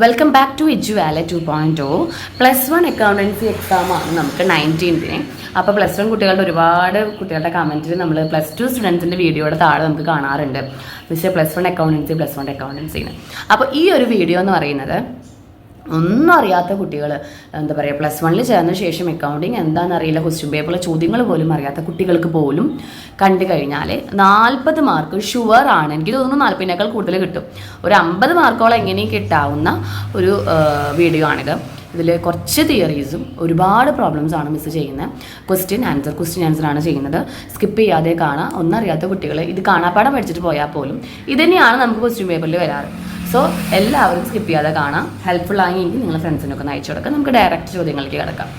Welcome back to Eduaala 2.0. +1 accountancy എക്സാമാണ് നമുക്ക് 19ന്. അപ്പോൾ +1 കുട്ടികളുടെ ഒരുപാട് കുട്ടികളുടെ കമൻറ്റിൽ നമ്മൾ +2 സ്റ്റുഡൻസിൻ്റെ വീഡിയോയുടെ താഴെ നമുക്ക് കാണാറുണ്ട് പക്ഷേ +1 അക്കൗണ്ടൻസിന്ന്. അപ്പോൾ ഈ ഒരു വീഡിയോ എന്ന് പറയുന്നത് ഒന്നും അറിയാത്ത കുട്ടികൾ എന്താ പറയുക +1 ചേർന്ന ശേഷം അക്കൗണ്ടിങ് എന്താണെന്ന് അറിയില്ല, ക്വസ്റ്റ്യൻ പേപ്പറിലെ ചോദ്യങ്ങൾ പോലും അറിയാത്ത കുട്ടികൾക്ക് പോലും കണ്ടു കഴിഞ്ഞാൽ 40 മാർക്ക് ഷുവർ ആണ്. എനിക്ക് തോന്നുന്നു 40നേക്കാൾ കൂടുതൽ കിട്ടും. ഒരു 50 മാർക്കോളം എങ്ങനെയും കിട്ടാവുന്ന ഒരു വീഡിയോ ആണിത്. ഇതിൽ കുറച്ച് തിയറീസും ഒരുപാട് പ്രോബ്ലംസ് ആണ് മിസ് ചെയ്യുന്നത്. ക്വസ്റ്റ്യൻ ആൻസർ ആണ് ചെയ്യുന്നത്. സ്കിപ്പ് ചെയ്യാതെ കാണാം. ഒന്നും അറിയാത്ത കുട്ടികൾ ഇത് കാണാപ്പാടം പഠിച്ചിട്ട് പോയാൽ പോലും ഇത് തന്നെയാണ് നമുക്ക് ക്വസ്റ്റ്യൻ പേപ്പറിൽ വരാറ്. സോ എല്ലാവരും സ്കിപ്പ് ചെയ്യാതെ കാണാം. ഹെൽപ്ഫുൾ ആയെങ്കിൽ നിങ്ങൾ ഫ്രണ്ട്സിനൊക്കെ ഒന്ന് അയച്ചു കൊടുക്കാം. നമുക്ക് ഡയറക്റ്റ് ചോദ്യങ്ങളിലേക്ക് കിടക്കാം.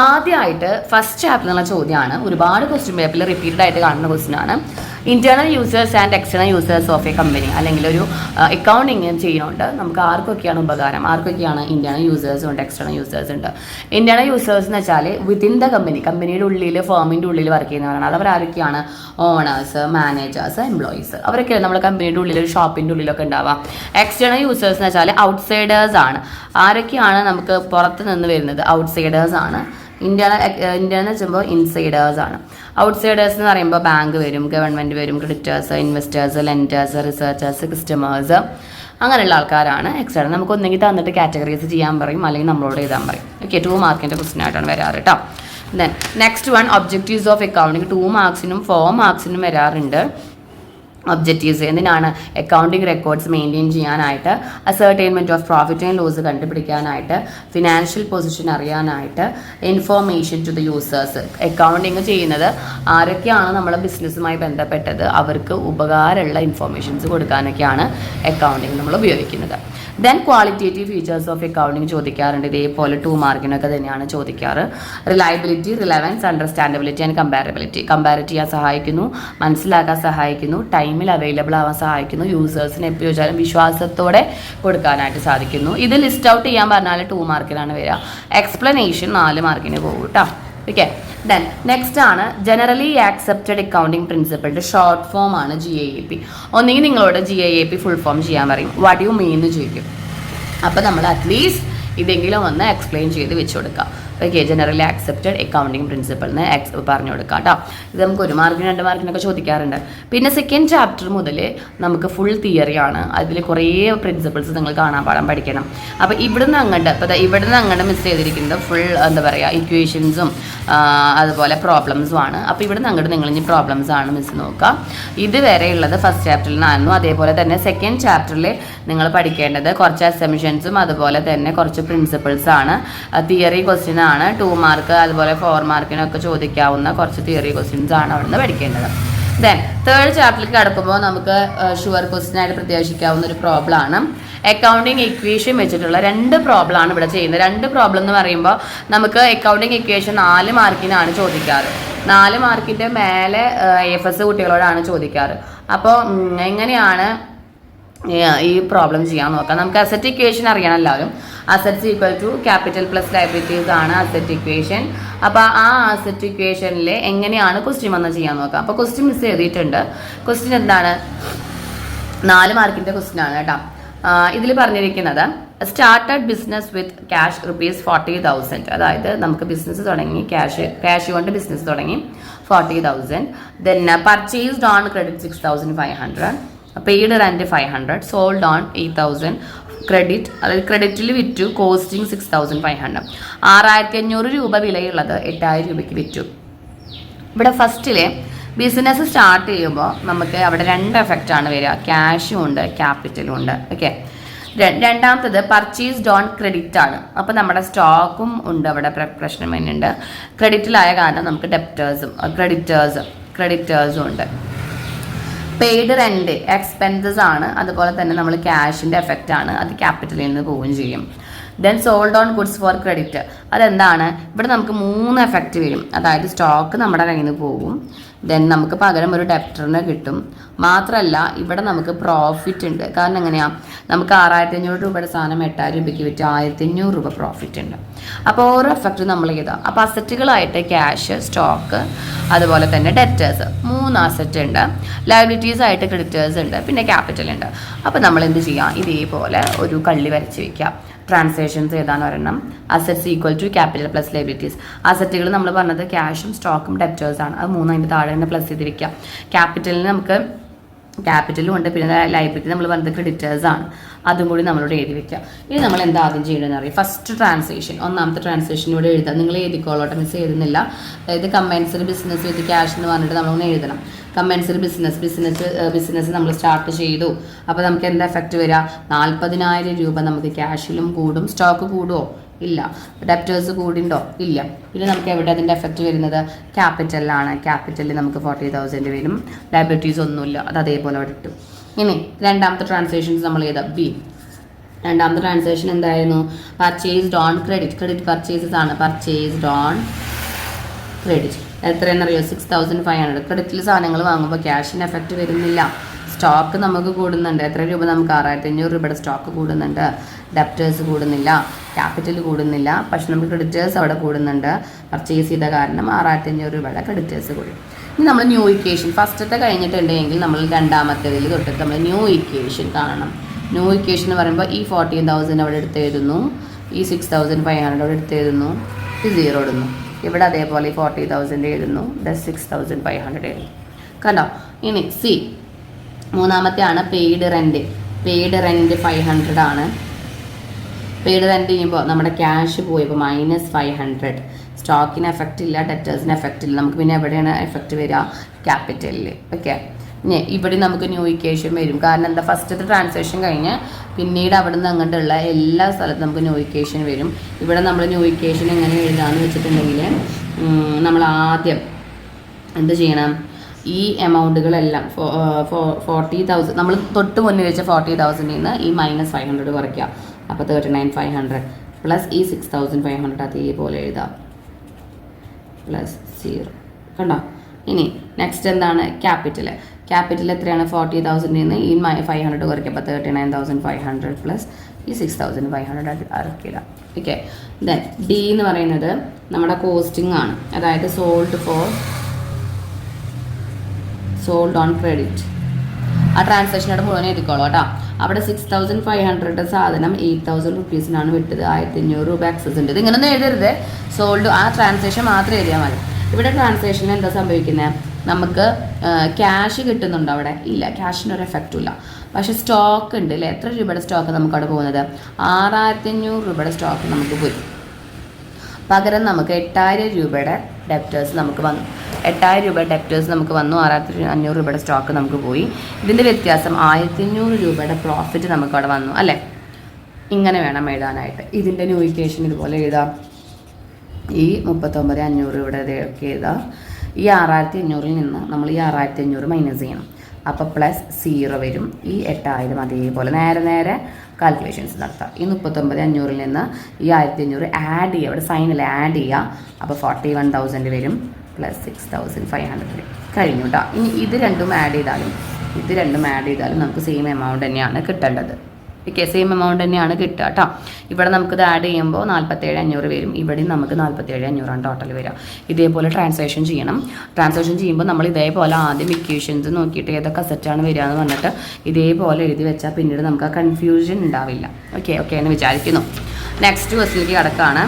ആദ്യമായിട്ട് ഫസ്റ്റ് ചാപ്റ്റർ എന്നുള്ള ചോദ്യമാണ്. ഒരുപാട് ക്വസ്റ്റ്യൻ പേപ്പറിൽ റിപ്പീറ്റഡ് ആയിട്ട് കാണുന്ന ക്വസ്റ്റ്യൻ ആണ്. Internal users and external users of A company, അല്ലെങ്കിൽ ഒരു അക്കൗണ്ടിങ് ചെയ്യുന്നുണ്ട്. നമുക്ക് ആർക്കൊക്കെയാണ് ഉപകാരം, ആർക്കൊക്കെയാണ് ഇന്റേണൽ യൂസേഴ്സ് ഉണ്ട്, എക്സ്റ്റേണൽ യൂസേഴ്സ് ഉണ്ട്. ഇന്റേണൽ യൂസേഴ്സ് എന്ന് വെച്ചാൽ വിത്തിൻ ദ കമ്പനി, കമ്പനിയുടെ ഉള്ളിൽ ഫേമിൻ്റെ ഉള്ളിൽ വർക്ക് ചെയ്യുന്നവരാണ്. അത് അവരാരൊക്കെയാണ്? Owners, managers, employees. അവരൊക്കെയാണ് നമ്മുടെ കമ്പനിയുടെ ഉള്ളിൽ, ഒരു ഷോപ്പിൻ്റെ ഉള്ളിലൊക്കെ ഉണ്ടാവാം. എക്സ്റ്റേണൽ യൂസേഴ്സ് എന്ന് വെച്ചാൽ ഔട്ട്സൈഡേഴ്സ് ആണ്. ആരൊക്കെയാണ് നമുക്ക് പുറത്ത് നിന്ന് വരുന്നത്? ഔട്ട്സൈഡേഴ്സ് ആണ്. ഇന്ത്യൻ വെച്ചുമ്പോൾ ഇൻസൈഡേഴ്സ് ആണ്. ഔട്ട്സൈഡേഴ്സ് എന്ന് പറയുമ്പോൾ ബാങ്ക് വരും, ഗവൺമെൻറ് വരും, creditors, investors, lenders, researchers, customers, അങ്ങനെയുള്ള ആൾക്കാരാണ് എക്സ്റ്റേണൽ. നമുക്ക് ഒന്നെങ്കിൽ തന്നിട്ട് കാറ്റഗറൈസ് ചെയ്യാൻ പറയും, അല്ലെങ്കിൽ നമ്മളോട് എഴുതാൻ പറയും. ഓക്കെ, 2 മാർക്കിൻ്റെ ക്വസ്റ്റ്യൻ ആയിട്ടാണ് വരാറ് കേട്ടോ. Then next one objectives of accounting. 2 മാർക്സിനും 4 മാർക്സിനും വരാറുണ്ട്. ഒബ്ജക്റ്റീവ്സ് എന്തിനാണ്? അക്കൗണ്ടിങ് റെക്കോർഡ്സ് മെയിൻറ്റെയിൻ ചെയ്യാനായിട്ട്, ascertainment of profit and loss കണ്ടുപിടിക്കാനായിട്ട്, ഫിനാൻഷ്യൽ പൊസിഷൻ അറിയാനായിട്ട്, information to the users. Accounting ചെയ്യുന്നത് ആരൊക്കെയാണ് നമ്മളെ ബിസിനസ്സുമായി ബന്ധപ്പെട്ടത്, അവർക്ക് ഉപകാരമുള്ള ഇൻഫോർമേഷൻസ് കൊടുക്കാനൊക്കെയാണ് അക്കൗണ്ടിങ് നമ്മൾ ഉപയോഗിക്കുന്നത്. Then qualitative features of accounting ചോദിക്കാറുണ്ട്. ഇതേപോലെ 2 മാർക്കിനൊക്കെ തന്നെയാണ് ചോദിക്കാറ്. Reliability, relevance, understandability and comparability. Compare ചെയ്യാൻ സഹായിക്കുന്നു, മനസ്സിലാക്കാൻ സഹായിക്കുന്നു, ടൈമിൽ അവൈലബിൾ ആവാൻ സഹായിക്കുന്നു, യൂസേഴ്സിന് എപ്പോൾ ചോദിച്ചാലും വിശ്വാസത്തോടെ കൊടുക്കാനായിട്ട് സാധിക്കുന്നു. ഇത് ലിസ്റ്റ് ഔട്ട് ചെയ്യാൻ പറഞ്ഞാൽ 2 മാർക്കിനാണ് വരിക. എക്സ്പ്ലനേഷൻ 4 മാർക്കിന് പോകും കേട്ടോ. ഓക്കെ, ദെൻ നെക്സ്റ്റ് ആണ് ജനറലി ആക്സെപ്റ്റഡ് അക്കൗണ്ടിങ് പ്രിൻസിപ്പിളിൻ്റെ ഷോർട്ട് ഫോം ആണ് GAAP. ഒന്നെങ്കിൽ നിങ്ങളോട് GAAP ഫുൾ ഫോം ചെയ്യാൻ പറയും, വാട്ട് യു മീൻ എന്ന് ചോദിക്കും. അപ്പോൾ നമ്മൾ അറ്റ്ലീസ്റ്റ് ഇതെങ്കിലും ഒന്ന് എക്സ്പ്ലെയിൻ ചെയ്ത് വെച്ച് കൊടുക്കാം. Okay, generally accepted accounting principle എന്ന് പറഞ്ഞു കൊടുക്കാം കേട്ടോ. ഇത് നമുക്ക് 1 മാർക്കിന് 2 മാർക്കിനൊക്കെ ചോദിക്കാറുണ്ട്. പിന്നെ സെക്കൻഡ് ചാപ്റ്റർ മുതൽ നമുക്ക് ഫുൾ തിയറിയാണ്. അതിൽ കുറേ പ്രിൻസിപ്പിൾസ് നിങ്ങൾ കാണാൻ പഠിക്കണം. അപ്പോൾ ഇവിടുന്ന് അങ്ങോട്ട് മിസ് ചെയ്തിരിക്കുന്നത് ഫുൾ എന്താ പറയുക ഇക്വേഷൻസും അതുപോലെ പ്രോബ്ലംസും ആണ്. അപ്പോൾ ഇവിടുന്ന് അങ്ങോട്ട് നിങ്ങൾ ഇനി പ്രോബ്ലംസ് ആണ് മിസ് നോക്കുക. ഇതുവരെയുള്ളത് ഫസ്റ്റ് ചാപ്റ്ററിൽ നിന്നായിരുന്നു. അതേപോലെ തന്നെ സെക്കൻഡ് ചാപ്റ്ററിൽ നിങ്ങൾ പഠിക്കേണ്ടത് കുറച്ച് അസംഷൻസും അതുപോലെ തന്നെ കുറച്ച് പ്രിൻസിപ്പിൾസ് ആണ്. തിയറി ക്വസ്റ്റ്യൻ ആണ് 2 മാർക്ക്, അതുപോലെ 4 മാർക്കിനൊക്കെ ചോദിക്കാവുന്ന കുറച്ച് തിയറി ക്വസ്റ്റ്യൻസ് ആണ് അവിടുന്ന് പഠിക്കേണ്ടത്. ദെൻ തേർഡ് ചാപ്റ്ററിലേക്ക് കടക്കുമ്പോൾ നമുക്ക് ഷുവർ ക്വസ്റ്റ്യൻ ആയിട്ട് പ്രത്യേകിക്കാവുന്ന ഒരു പ്രോബ്ലം ആണ്. അക്കൗണ്ടിങ് ഇക്വേഷൻ വെച്ചിട്ടുള്ള 2 പ്രോബ്ലം ആണ് ഇവിടെ ചെയ്യുന്നത്. 2 പ്രോബ്ലം എന്ന് പറയുമ്പോൾ നമുക്ക് അക്കൗണ്ടിങ് ഇക്വേഷൻ 4 മാർക്കിനാണ് ചോദിക്കാറ്. 4 മാർക്കിൻ്റെ മേലെ AFS കുട്ടികളോടാണ് ചോദിക്കാറ്. അപ്പോൾ എങ്ങനെയാണ് ഈ പ്രോബ്ലം ചെയ്യാൻ നോക്കാം. നമുക്ക് അസറ്റ് ഇക്വേഷൻ അറിയണം എല്ലാവരും. Assets equal to capital plus liabilities ആണ് അസറ്റ് ഇക്വേഷൻ. അപ്പോൾ ആ അസറ്റ് ഇക്വേഷനിൽ എങ്ങനെയാണ് ക്വസ്റ്റ്യൻ വന്ന് ചെയ്യാൻ നോക്കാം. അപ്പോൾ ക്വസ്റ്റ്യൻ മിസ് ചെയ്തിട്ടുണ്ട്. ക്വസ്റ്റ്യൻ എന്താണ്? 4 മാർക്കിൻ്റെ ക്വസ്റ്റ്യൻ ആണ് കേട്ടോ. ഇതിൽ പറഞ്ഞിരിക്കുന്നത് സ്റ്റാർട്ടഡ് ബിസിനസ് വിത്ത് ക്യാഷ് ₹40,000. അതായത് നമുക്ക് ബിസിനസ് തുടങ്ങി, ക്യാഷ് കൊണ്ട് ബിസിനസ് തുടങ്ങി 40,000. Then purchased on credit 6,500, paid rent 500, sold on 8,000, credit അതായത് ക്രെഡിറ്റിൽ വിറ്റു, കോസ്റ്റിംഗ് 6,500. 6,500 രൂപ വിലയുള്ളത് 8,000 രൂപയ്ക്ക് വിറ്റു. ഇവിടെ ഫസ്റ്റിലെ ബിസിനസ് സ്റ്റാർട്ട് ചെയ്യുമ്പോൾ നമുക്ക് അവിടെ 2 എഫക്റ്റ് ആണ് വരിക. ക്യാഷും ഉണ്ട്, ക്യാപിറ്റലും ഉണ്ട്. ഓക്കെ, രണ്ടാമത്തത് പർച്ചേസ്ഡ് ഓൺ ക്രെഡിറ്റ് ആണ്. അപ്പോൾ നമ്മുടെ സ്റ്റോക്കും ഉണ്ട്, അവിടെ പ്രശ്നം വരുന്നുണ്ട്. ക്രെഡിറ്റിലായ കാരണം നമുക്ക് ഡെപ്റ്റേഴ്സും ക്രെഡിറ്റേഴ്സും ഉണ്ട്. പെയ്ഡ് റെന്റ് എക്സ്പെൻസസ് ആണ്, അതുപോലെ തന്നെ നമ്മൾ ക്യാഷിൻ്റെ എഫക്റ്റ് ആണ്, അത് ക്യാപിറ്റലിൽ നിന്ന് പോവുകയും ചെയ്യും. Then sold on goods for credit, അതെന്താണ്? ഇവിടെ നമുക്ക് 3 എഫക്റ്റ് വരും. അതായത് സ്റ്റോക്ക് നമ്മുടെ കയ്യിൽ നിന്ന് പോകും, ദെൻ നമുക്ക് പകരം ഒരു ഡെപ്റ്ററിനെ കിട്ടും. മാത്രമല്ല ഇവിടെ നമുക്ക് പ്രോഫിറ്റ് ഉണ്ട്. കാരണം എങ്ങനെയാണ്? നമുക്ക് 6500 രൂപയുടെ സാധനം 8000 രൂപയ്ക്ക് വിറ്റ് 1500 രൂപ പ്രോഫിറ്റ് ഉണ്ട്. അപ്പോൾ ഓരോ എഫക്റ്റും നമ്മൾ ചെയ്താൽ അപ്പോൾ അസറ്റുകളായിട്ട് ക്യാഷ്, സ്റ്റോക്ക്, അതുപോലെ തന്നെ ഡെറ്റേഴ്സ് 3 അസറ്റ് ഉണ്ട്. ലയബിലിറ്റീസ് ആയിട്ട് ക്രെഡിറ്റേഴ്സ് ഉണ്ട്, പിന്നെ ക്യാപിറ്റൽ ഉണ്ട്. അപ്പോൾ നമ്മൾ എന്ത് ചെയ്യാം? ഇതേപോലെ ഒരു കള്ളി വരച്ച് വയ്ക്കാം. ട്രാൻസാക്ഷൻസ് ഏതാണ് ഒരെണ്ണം? Assets equal to capital plus liabilities. അസറ്റുകൾ നമ്മൾ പറഞ്ഞത് ക്യാഷും സ്റ്റോക്കും ഡെപ്റ്റേഴ്സാണ്. അത് 3 അതിൻ്റെ താഴെ തന്നെ പ്ലസ് ചെയ്ത് വെക്കുക. ക്യാപിറ്റലിന് നമുക്ക് ക്യാപിറ്റലും ഉണ്ട്, പിന്നെ ലയബിലിറ്റി നമ്മൾ പറഞ്ഞത് ക്രെഡിറ്റേഴ്സാണ്. അതും കൂടി നമ്മളോട് എഴുതി വെക്കുക. ഇനി നമ്മൾ എന്താ ആദ്യം ചെയ്യണമെന്ന് അറിയാം. ഫസ്റ്റ് ട്രാൻസാക്ഷൻ, ഒന്നാമത്തെ ട്രാൻസാക്ഷൻ ഇവിടെ എഴുതാം. നിങ്ങൾ എഴുതിക്കോളോട്ടെ, മിസ് എഴുതുന്നില്ല. അതായത് കമ്പൈൻസറി ബിസിനസ് വിത്ത് ക്യാഷ് എന്ന് പറഞ്ഞിട്ട് നമ്മളൊന്ന് എഴുതണം. കമ്പൈൻസറി ബിസിനസ് നമ്മൾ സ്റ്റാർട്ട് ചെയ്തു. അപ്പോൾ നമുക്ക് എന്താ എഫക്റ്റ് വരിക? 40,000 രൂപ നമുക്ക് ക്യാഷിലും കൂടും. സ്റ്റോക്ക് കൂടുമോ? ഇല്ല. ഡെപ്റ്റേഴ്സ് കൂടുണ്ടോ? ഇല്ല. പിന്നെ നമുക്ക് എവിടെ അതിൻ്റെ എഫക്റ്റ് വരുന്നത്? ക്യാപിറ്റലിലാണ്. ക്യാപിറ്റലിൽ നമുക്ക് 40,000 വരും. ലയബിലിറ്റീസ് ഒന്നുമില്ല, അത് അതേപോലെ അവിടെ ഇട്ടു. ഇനി രണ്ടാമത്തെ ട്രാൻസാക്ഷൻസ് നമ്മൾ ചെയ്താൽ ബി. രണ്ടാമത്തെ ട്രാൻസാക്ഷൻ എന്തായിരുന്നു? Purchased on credit. Credit purchases ആണ്. പർച്ചേസ്ഡ് ഓൺ ക്രെഡിറ്റ് എത്രയെന്നറിയോ? 6,500. ക്രെഡിറ്റിൽ സാധനങ്ങൾ വാങ്ങുമ്പോൾ ക്യാഷിന് എഫക്റ്റ് വരുന്നില്ല. സ്റ്റോക്ക് നമുക്ക് കൂടുന്നുണ്ട്. എത്ര രൂപ? നമുക്ക് 6500 രൂപയുടെ സ്റ്റോക്ക് കൂടുന്നുണ്ട്. ഡെപ്റ്റേഴ്സ് കൂടുന്നില്ല, ക്യാപിറ്റൽ കൂടുന്നില്ല. പക്ഷെ നമുക്ക് ക്രെഡിറ്റേഴ്സ് അവിടെ കൂടുന്നുണ്ട്. പർച്ചേസ് ചെയ്ത കാരണം 6500 രൂപയുടെ ക്രെഡിറ്റേഴ്സ് കൂടും. ഇനി നമ്മൾ ന്യൂ ഇക്വേഷൻ ഫസ്റ്റത്തെ കഴിഞ്ഞിട്ടുണ്ടെങ്കിൽ നമ്മൾ രണ്ടാമത്തേതിൽ തൊട്ടിട്ട് നമ്മൾ ന്യൂ ഇക്വേഷൻ കാണണം. ന്യൂ ഇക്വേഷൻ എന്ന് പറയുമ്പോൾ ഈ 14,000 അവിടെ എടുത്ത് എഴുതുന്നു, ഈ 6,500 അവിടെ എടുത്ത് എഴുതുന്നു, ഈ 0 ഇടുന്നു. ഇവിടെ അതേപോലെ 40,000 എഴുതുന്നു, 6,500 എഴുതുന്നു. കണ്ടോ? ഇനി സി മൂന്നാമത്തെ ആണ് പെയ്ഡ് റെൻറ്റ്. പെയ്ഡ് റെൻറ്റ് 500 ആണ്. പെയ്ഡ് റെൻറ്റ് ചെയ്യുമ്പോൾ നമ്മുടെ ക്യാഷ് പോയപ്പോൾ -500. സ്റ്റോക്കിന് എഫക്റ്റ് ഇല്ല, ഡെറ്റേഴ്സിന് എഫക്റ്റ് ഇല്ല. നമുക്ക് പിന്നെ എവിടെയാണ് എഫക്റ്റ് വരിക? ക്യാപിറ്റലിൽ. ഓക്കെ. ഇനി ഇവിടെ നമുക്ക് ന്യൂ ഇക്വേഷൻ വരും. കാരണം എന്താ? ഫസ്റ്റത്തെ ട്രാൻസാക്ഷൻ കഴിഞ്ഞ് പിന്നീട് അവിടെ നിന്ന് അങ്ങോട്ടുള്ള എല്ലാ സ്ഥലത്തും നമുക്ക് ന്യൂ ഇക്വേഷൻ വരും. ഇവിടെ നമ്മൾ ന്യൂ ഇക്വേഷൻ എങ്ങനെ എഴുതാമെന്ന് വെച്ചിട്ടുണ്ടെങ്കിൽ നമ്മൾ ആദ്യം എന്ത് ചെയ്യണം? ഈ എമൗണ്ടുകളെല്ലാം 40,000 നമ്മൾ തൊട്ട് മുന്നിൽ വെച്ച 40,000 നിന്ന് ഈ -500 കുറയ്ക്കുക. അപ്പോൾ 39,500 പ്ലസ് ഈ 6,500 അതേപോലെ എഴുതാം, പ്ലസ് 0. കണ്ടോ? ഇനി നെക്സ്റ്റ് എന്താണ്? ക്യാപിറ്റൽ. ക്യാപിറ്റൽ എത്രയാണ്? 40,000 നിന്ന് ഈ 500 കുറയ്ക്കുക. 39,500 പ്ലസ് ഈ 6,500 ഇറക്കിയിടാം. ഓക്കെ. ദെൻ ഡി എന്ന് പറയുന്നത് നമ്മുടെ കോസ്റ്റിംഗ് ആണ്. അതായത് സോൾഡ് ഓൺ ക്രെഡിറ്റ്. ആ ട്രാൻസാക്ഷനോട് മുഴുവൻ എഴുതിക്കോളൂ കേട്ടോ. അവിടെ 6,500 സാധനം 8,000 റുപ്പീസിനാണ് വിട്ടത്. 1,500 രൂപ ആക്സസ് ഉണ്ട്. ഇതിങ്ങനൊന്നും എഴുതരുത്. സോൾഡ് ആ ട്രാൻസാക്ഷൻ മാത്രം എഴുതിയാൽ മതി. ഇവിടെ ട്രാൻസാക്ഷനിൽ എന്താ സംഭവിക്കുന്നത്? നമുക്ക് ക്യാഷ് കിട്ടുന്നുണ്ടോ? അവിടെ ഇല്ല, ക്യാഷിനൊരു എഫക്റ്റും ഇല്ല. പക്ഷേ സ്റ്റോക്ക് ഉണ്ട് അല്ലേ? എത്ര രൂപയുടെ സ്റ്റോക്ക് നമുക്ക് അവിടെ പോകുന്നത്? 6,500 രൂപയുടെ സ്റ്റോക്ക് നമുക്ക് പോയി. പകരം നമുക്ക് 8,000 രൂപയുടെ ഡെപ്റ്റേഴ്സ് നമുക്ക് വന്നു. 8,000 രൂപ ഡെപ്റ്റേഴ്സ് നമുക്ക് വന്നു. 6,500 രൂപയുടെ സ്റ്റോക്ക് നമുക്ക് പോയി. ഇതിൻ്റെ വ്യത്യാസം 1,500 രൂപയുടെ പ്രോഫിറ്റ് നമുക്ക് അവിടെ വന്നു അല്ലേ? ഇങ്ങനെ വേണം എഴുതാനായിട്ട്. ഇതിൻ്റെ ന്യൂ ഇക്വേഷൻ ഇതുപോലെ എഴുതാം. ഈ 39,500 ഇവിടെ ഒക്കെ എഴുതാം. ഈ 6,500 നിന്ന് നമ്മൾ ഈ 6,500 മൈനസ് ചെയ്യണം. അപ്പോൾ പ്ലസ് 0 വരും. ഈ 8,000 അതേപോലെ നേരെ കാൽക്കുലേഷൻസ് നടത്താം. ഈ 39,500 നിന്ന് ഈ 1,500 ആഡ് ചെയ്യുക. ഇവിടെ സൈനിൽ ആഡ് ചെയ്യുക. അപ്പോൾ 41,000 വരും, പ്ലസ് 6,500 വരും. കഴിഞ്ഞു കേട്ടോ. ഇനി ഇത് രണ്ടും ആഡ് ചെയ്താലും നമുക്ക് സെയിം എമൗണ്ട് തന്നെയാണ് കിട്ടേണ്ടത്. ഓക്കെ, സെയിം എമൗണ്ട് തന്നെയാണ് കിട്ടുക കേട്ടോ. ഇവിടെ നമുക്കിത് ആഡ് ചെയ്യുമ്പോൾ 47,500 വരും. ഇവിടെയും നമുക്ക് 47,500 ടോട്ടൽ വരിക. ഇതേപോലെ ട്രാൻസാക്ഷൻ ചെയ്യണം. ട്രാൻസാക്ഷൻ ചെയ്യുമ്പോൾ നമ്മൾ ഇതേപോലെ ആദ്യം ഇക്വേഷൻസ് നോക്കിയിട്ട് ഏതൊക്കെ അസറ്റാണ് വരിക എന്ന് പറഞ്ഞിട്ട് ഇതേപോലെ എഴുതി വെച്ചാൽ പിന്നീട് നമുക്ക് ആ കൺഫ്യൂഷൻ ഉണ്ടാവില്ല. ഓക്കെ എന്ന് വിചാരിക്കുന്നു. നെക്സ്റ്റ് ക്വസ്റ്റിലേക്ക് കിടക്കുകയാണ്.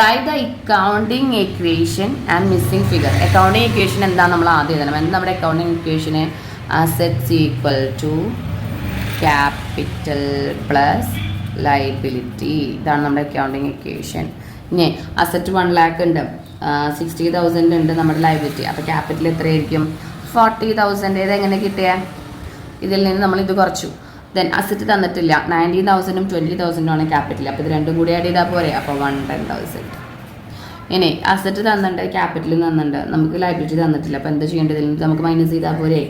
Write the accounting equation and missing figure. Accounting equation എന്താണ് നമ്മൾ ആദ്യം എഴുതണം. എന്താ നമ്മുടെ അക്കൗണ്ടിങ് ഇക്വേഷന്? Assets equal to capital plus liability. ഇതാണ് നമ്മുടെ അക്കൗണ്ടിങ് ഇക്വേഷൻ. ഇനി അസറ്റ് 1 lakh ഉണ്ട്, 60,000 ഉണ്ട് നമ്മുടെ ലയബിലിറ്റി. അപ്പോൾ ക്യാപിറ്റൽ എത്രയായിരിക്കും? 40,000. ഇതെങ്ങനെ കിട്ടിയേ? ഇതിൽ നിന്ന് നമ്മൾ ഇത് കുറച്ചു. ദെൻ അസറ്റ് തന്നിട്ടില്ല. 19,000 20,000 ആണ് ക്യാപിറ്റൽ. അപ്പോൾ ഇത് രണ്ടും കൂടി ആഡ് ചെയ്താൽ പോരെ? അപ്പോൾ 110,000. ഇനി അസറ്റ് തന്നിട്ടുണ്ട്, ക്യാപിറ്റൽ തന്നിട്ടുണ്ട്, നമുക്ക് ലയബിലിറ്റി തന്നിട്ടില്ല. അപ്പോൾ എന്താ ചെയ്യേണ്ടത്? ഇതിൽ നിന്ന് നമുക്ക് മൈനസ് ചെയ്താൽ പോരെ?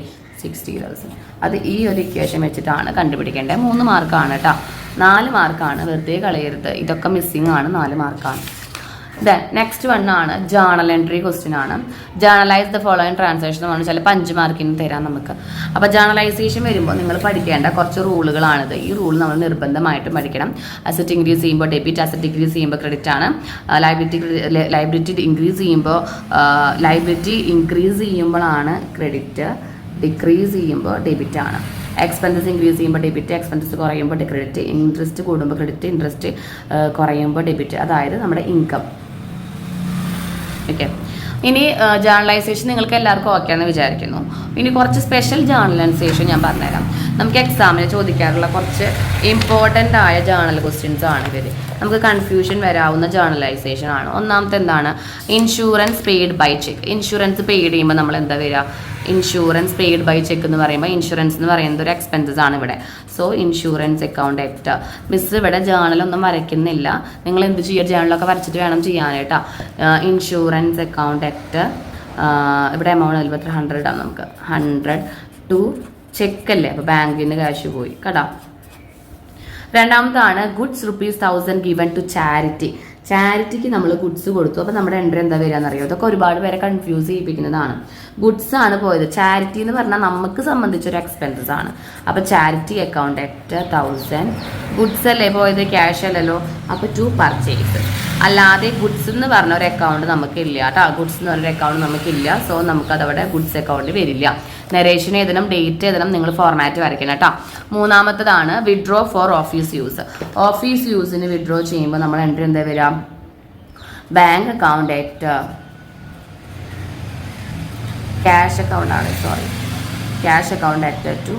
60,000. അത് ഈ ഒരു ഇക്വേഷൻ വെച്ചിട്ടാണ് കണ്ടുപിടിക്കേണ്ടത്. 3 മാർക്കാണ് കേട്ടോ. 4 മാർക്കാണ്, വെറുതെ കളയരുത്. ഇതൊക്കെ മിസ്സിംഗ് ആണ്, 4 മാർക്കാണ്. ദെൻ നെക്സ്റ്റ് വൺ ആണ് ജേണൽ എൻട്രി ക്വസ്റ്റ്യൻ ആണ്. ജേണലൈസ് ദ ഫോളോയിങ് ട്രാൻസാക്ഷൻ എന്ന് പറഞ്ഞാൽ 5 മാർക്കിന് തരാം നമുക്ക്. അപ്പോൾ ജേണലൈസേഷൻ വരുമ്പോൾ നിങ്ങൾ പഠിക്കേണ്ട കുറച്ച് റൂളുകളാണിത്. ഈ റൂൾ നമ്മൾ നിർബന്ധമായിട്ടും പഠിക്കണം. അസറ്റ് ഇൻക്രീസ് ചെയ്യുമ്പോൾ ഡെബിറ്റ്, അസറ്റ് ഡിക്രീസ് ചെയ്യുമ്പോൾ ക്രെഡിറ്റ് ആണ്. ലൈബിലിറ്റി ഇൻക്രീസ് ചെയ്യുമ്പോഴാണ് ക്രെഡിറ്റ്, ഡിക്രീസ് ചെയ്യുമ്പോൾ ഡെബിറ്റ് ആണ്. എക്സ്പെൻസസ് ഇൻക്രീസ് ചെയ്യുമ്പോൾ ഡെബിറ്റ്, എക്സ്പെൻസസ് കുറയുമ്പോൾ ക്രെഡിറ്റ്, ഇൻട്രസ്റ്റ് കൂടുമ്പോൾ ക്രെഡിറ്റ്, ഇൻട്രസ്റ്റ് കുറയുമ്പോൾ ഡെബിറ്റ്, അതായത് നമ്മുടെ ഇൻകം. ഓക്കെ, ഇനി ജേണലൈസേഷൻ നിങ്ങൾക്ക് എല്ലാവർക്കും ഓക്കെ എന്ന് വിചാരിക്കുന്നു. ഇനി കുറച്ച് സ്പെഷ്യൽ ജേണലൈസേഷൻ ഞാൻ പറഞ്ഞുതരാം. നമുക്ക് എക്സാമിന് ചോദിക്കാറുള്ള കുറച്ച് ഇമ്പോർട്ടൻ്റ് ആയ ജേണൽ ക്വസ്റ്റ്യൻസ് ആണ് ഇവർ. നമുക്ക് കൺഫ്യൂഷൻ വരാവുന്ന ജേണലൈസേഷൻ ആണ്. ഒന്നാമത്തെ എന്താണ്? Insurance paid by cheque. Insurance paid ചെയ്യുമ്പോൾ നമ്മൾ എന്താ വരിക? ഇൻഷുറൻസ് പെയ്ഡ് ബൈ ചെക്ക് എന്ന് പറയുമ്പോൾ ഇൻഷുറൻസ് എന്ന് പറയുന്നത് ഒരു എക്സ്പെൻസസ് ആണ് ഇവിടെ. So insurance account act. Miss ഇവിടെ ജേണലൊന്നും വരയ്ക്കുന്നില്ല, നിങ്ങൾ എന്ത് ചെയ്യുക? ജേണലൊക്കെ വരച്ചിട്ട് വേണം ചെയ്യാനായിട്ടാ. Insurance account act. ഇവിടെ എമൗണ്ട് വരുമ്പോൾ 100 ആണ്. നമുക്ക് 100 ടു ചെക്ക് അല്ലേ, അപ്പോൾ ബാങ്കിൽ നിന്ന് ക്യാഷ് പോയി കേട്ടോ. രണ്ടാമതാണ് ഗുഡ്സ് ₹1000 ഗിവൺ ടു ചാരിറ്റി. ചാരിറ്റിക്ക് നമ്മൾ ഗുഡ്സ് കൊടുത്തു. അപ്പോൾ നമ്മുടെ എൻട്രി എന്താ വരിക എന്നറിയോ? ഇതൊക്കെ ഒരുപാട് പേരെ കൺഫ്യൂസ് ചെയ്യിപ്പിക്കുന്നതാണ്. ഗുഡ്സ് ആണ് പോയത്. ചാരിറ്റി എന്ന് പറഞ്ഞാൽ നമുക്ക് സംബന്ധിച്ചൊരു എക്സ്പെൻസസ് ആണ്. അപ്പോൾ ചാരിറ്റി അക്കൗണ്ട് ആക്ട് 1000. ഗുഡ്സ് അല്ലേ പോയത്, ക്യാഷ് അല്ലല്ലോ. അപ്പോൾ ടു പർച്ചേസ്. അല്ലാതെ ഗുഡ്സ് എന്ന് പറഞ്ഞ ഒരു അക്കൗണ്ട് നമുക്കില്ല കേട്ടോ. ഗുഡ്സ് എന്ന് പറഞ്ഞൊരു അക്കൗണ്ട് നമുക്കില്ല. സോ നമുക്കതവിടെ ഗുഡ്സ് അക്കൗണ്ട് വരില്ല. നരേഷൻ എഴുതണം, ഡേറ്റ് എഴുതണം, നിങ്ങൾ ഫോർമാറ്റ് വരയ്ക്കണം കേട്ടോ. മൂന്നാമത്തതാണ് withdraw for office use. Office യൂസിന് വിഡ്രോ ചെയ്യുമ്പോൾ നമ്മൾ എൻട്രി എന്താ വരിക? Bank account act, cash account ആണ്, sorry, cash account act to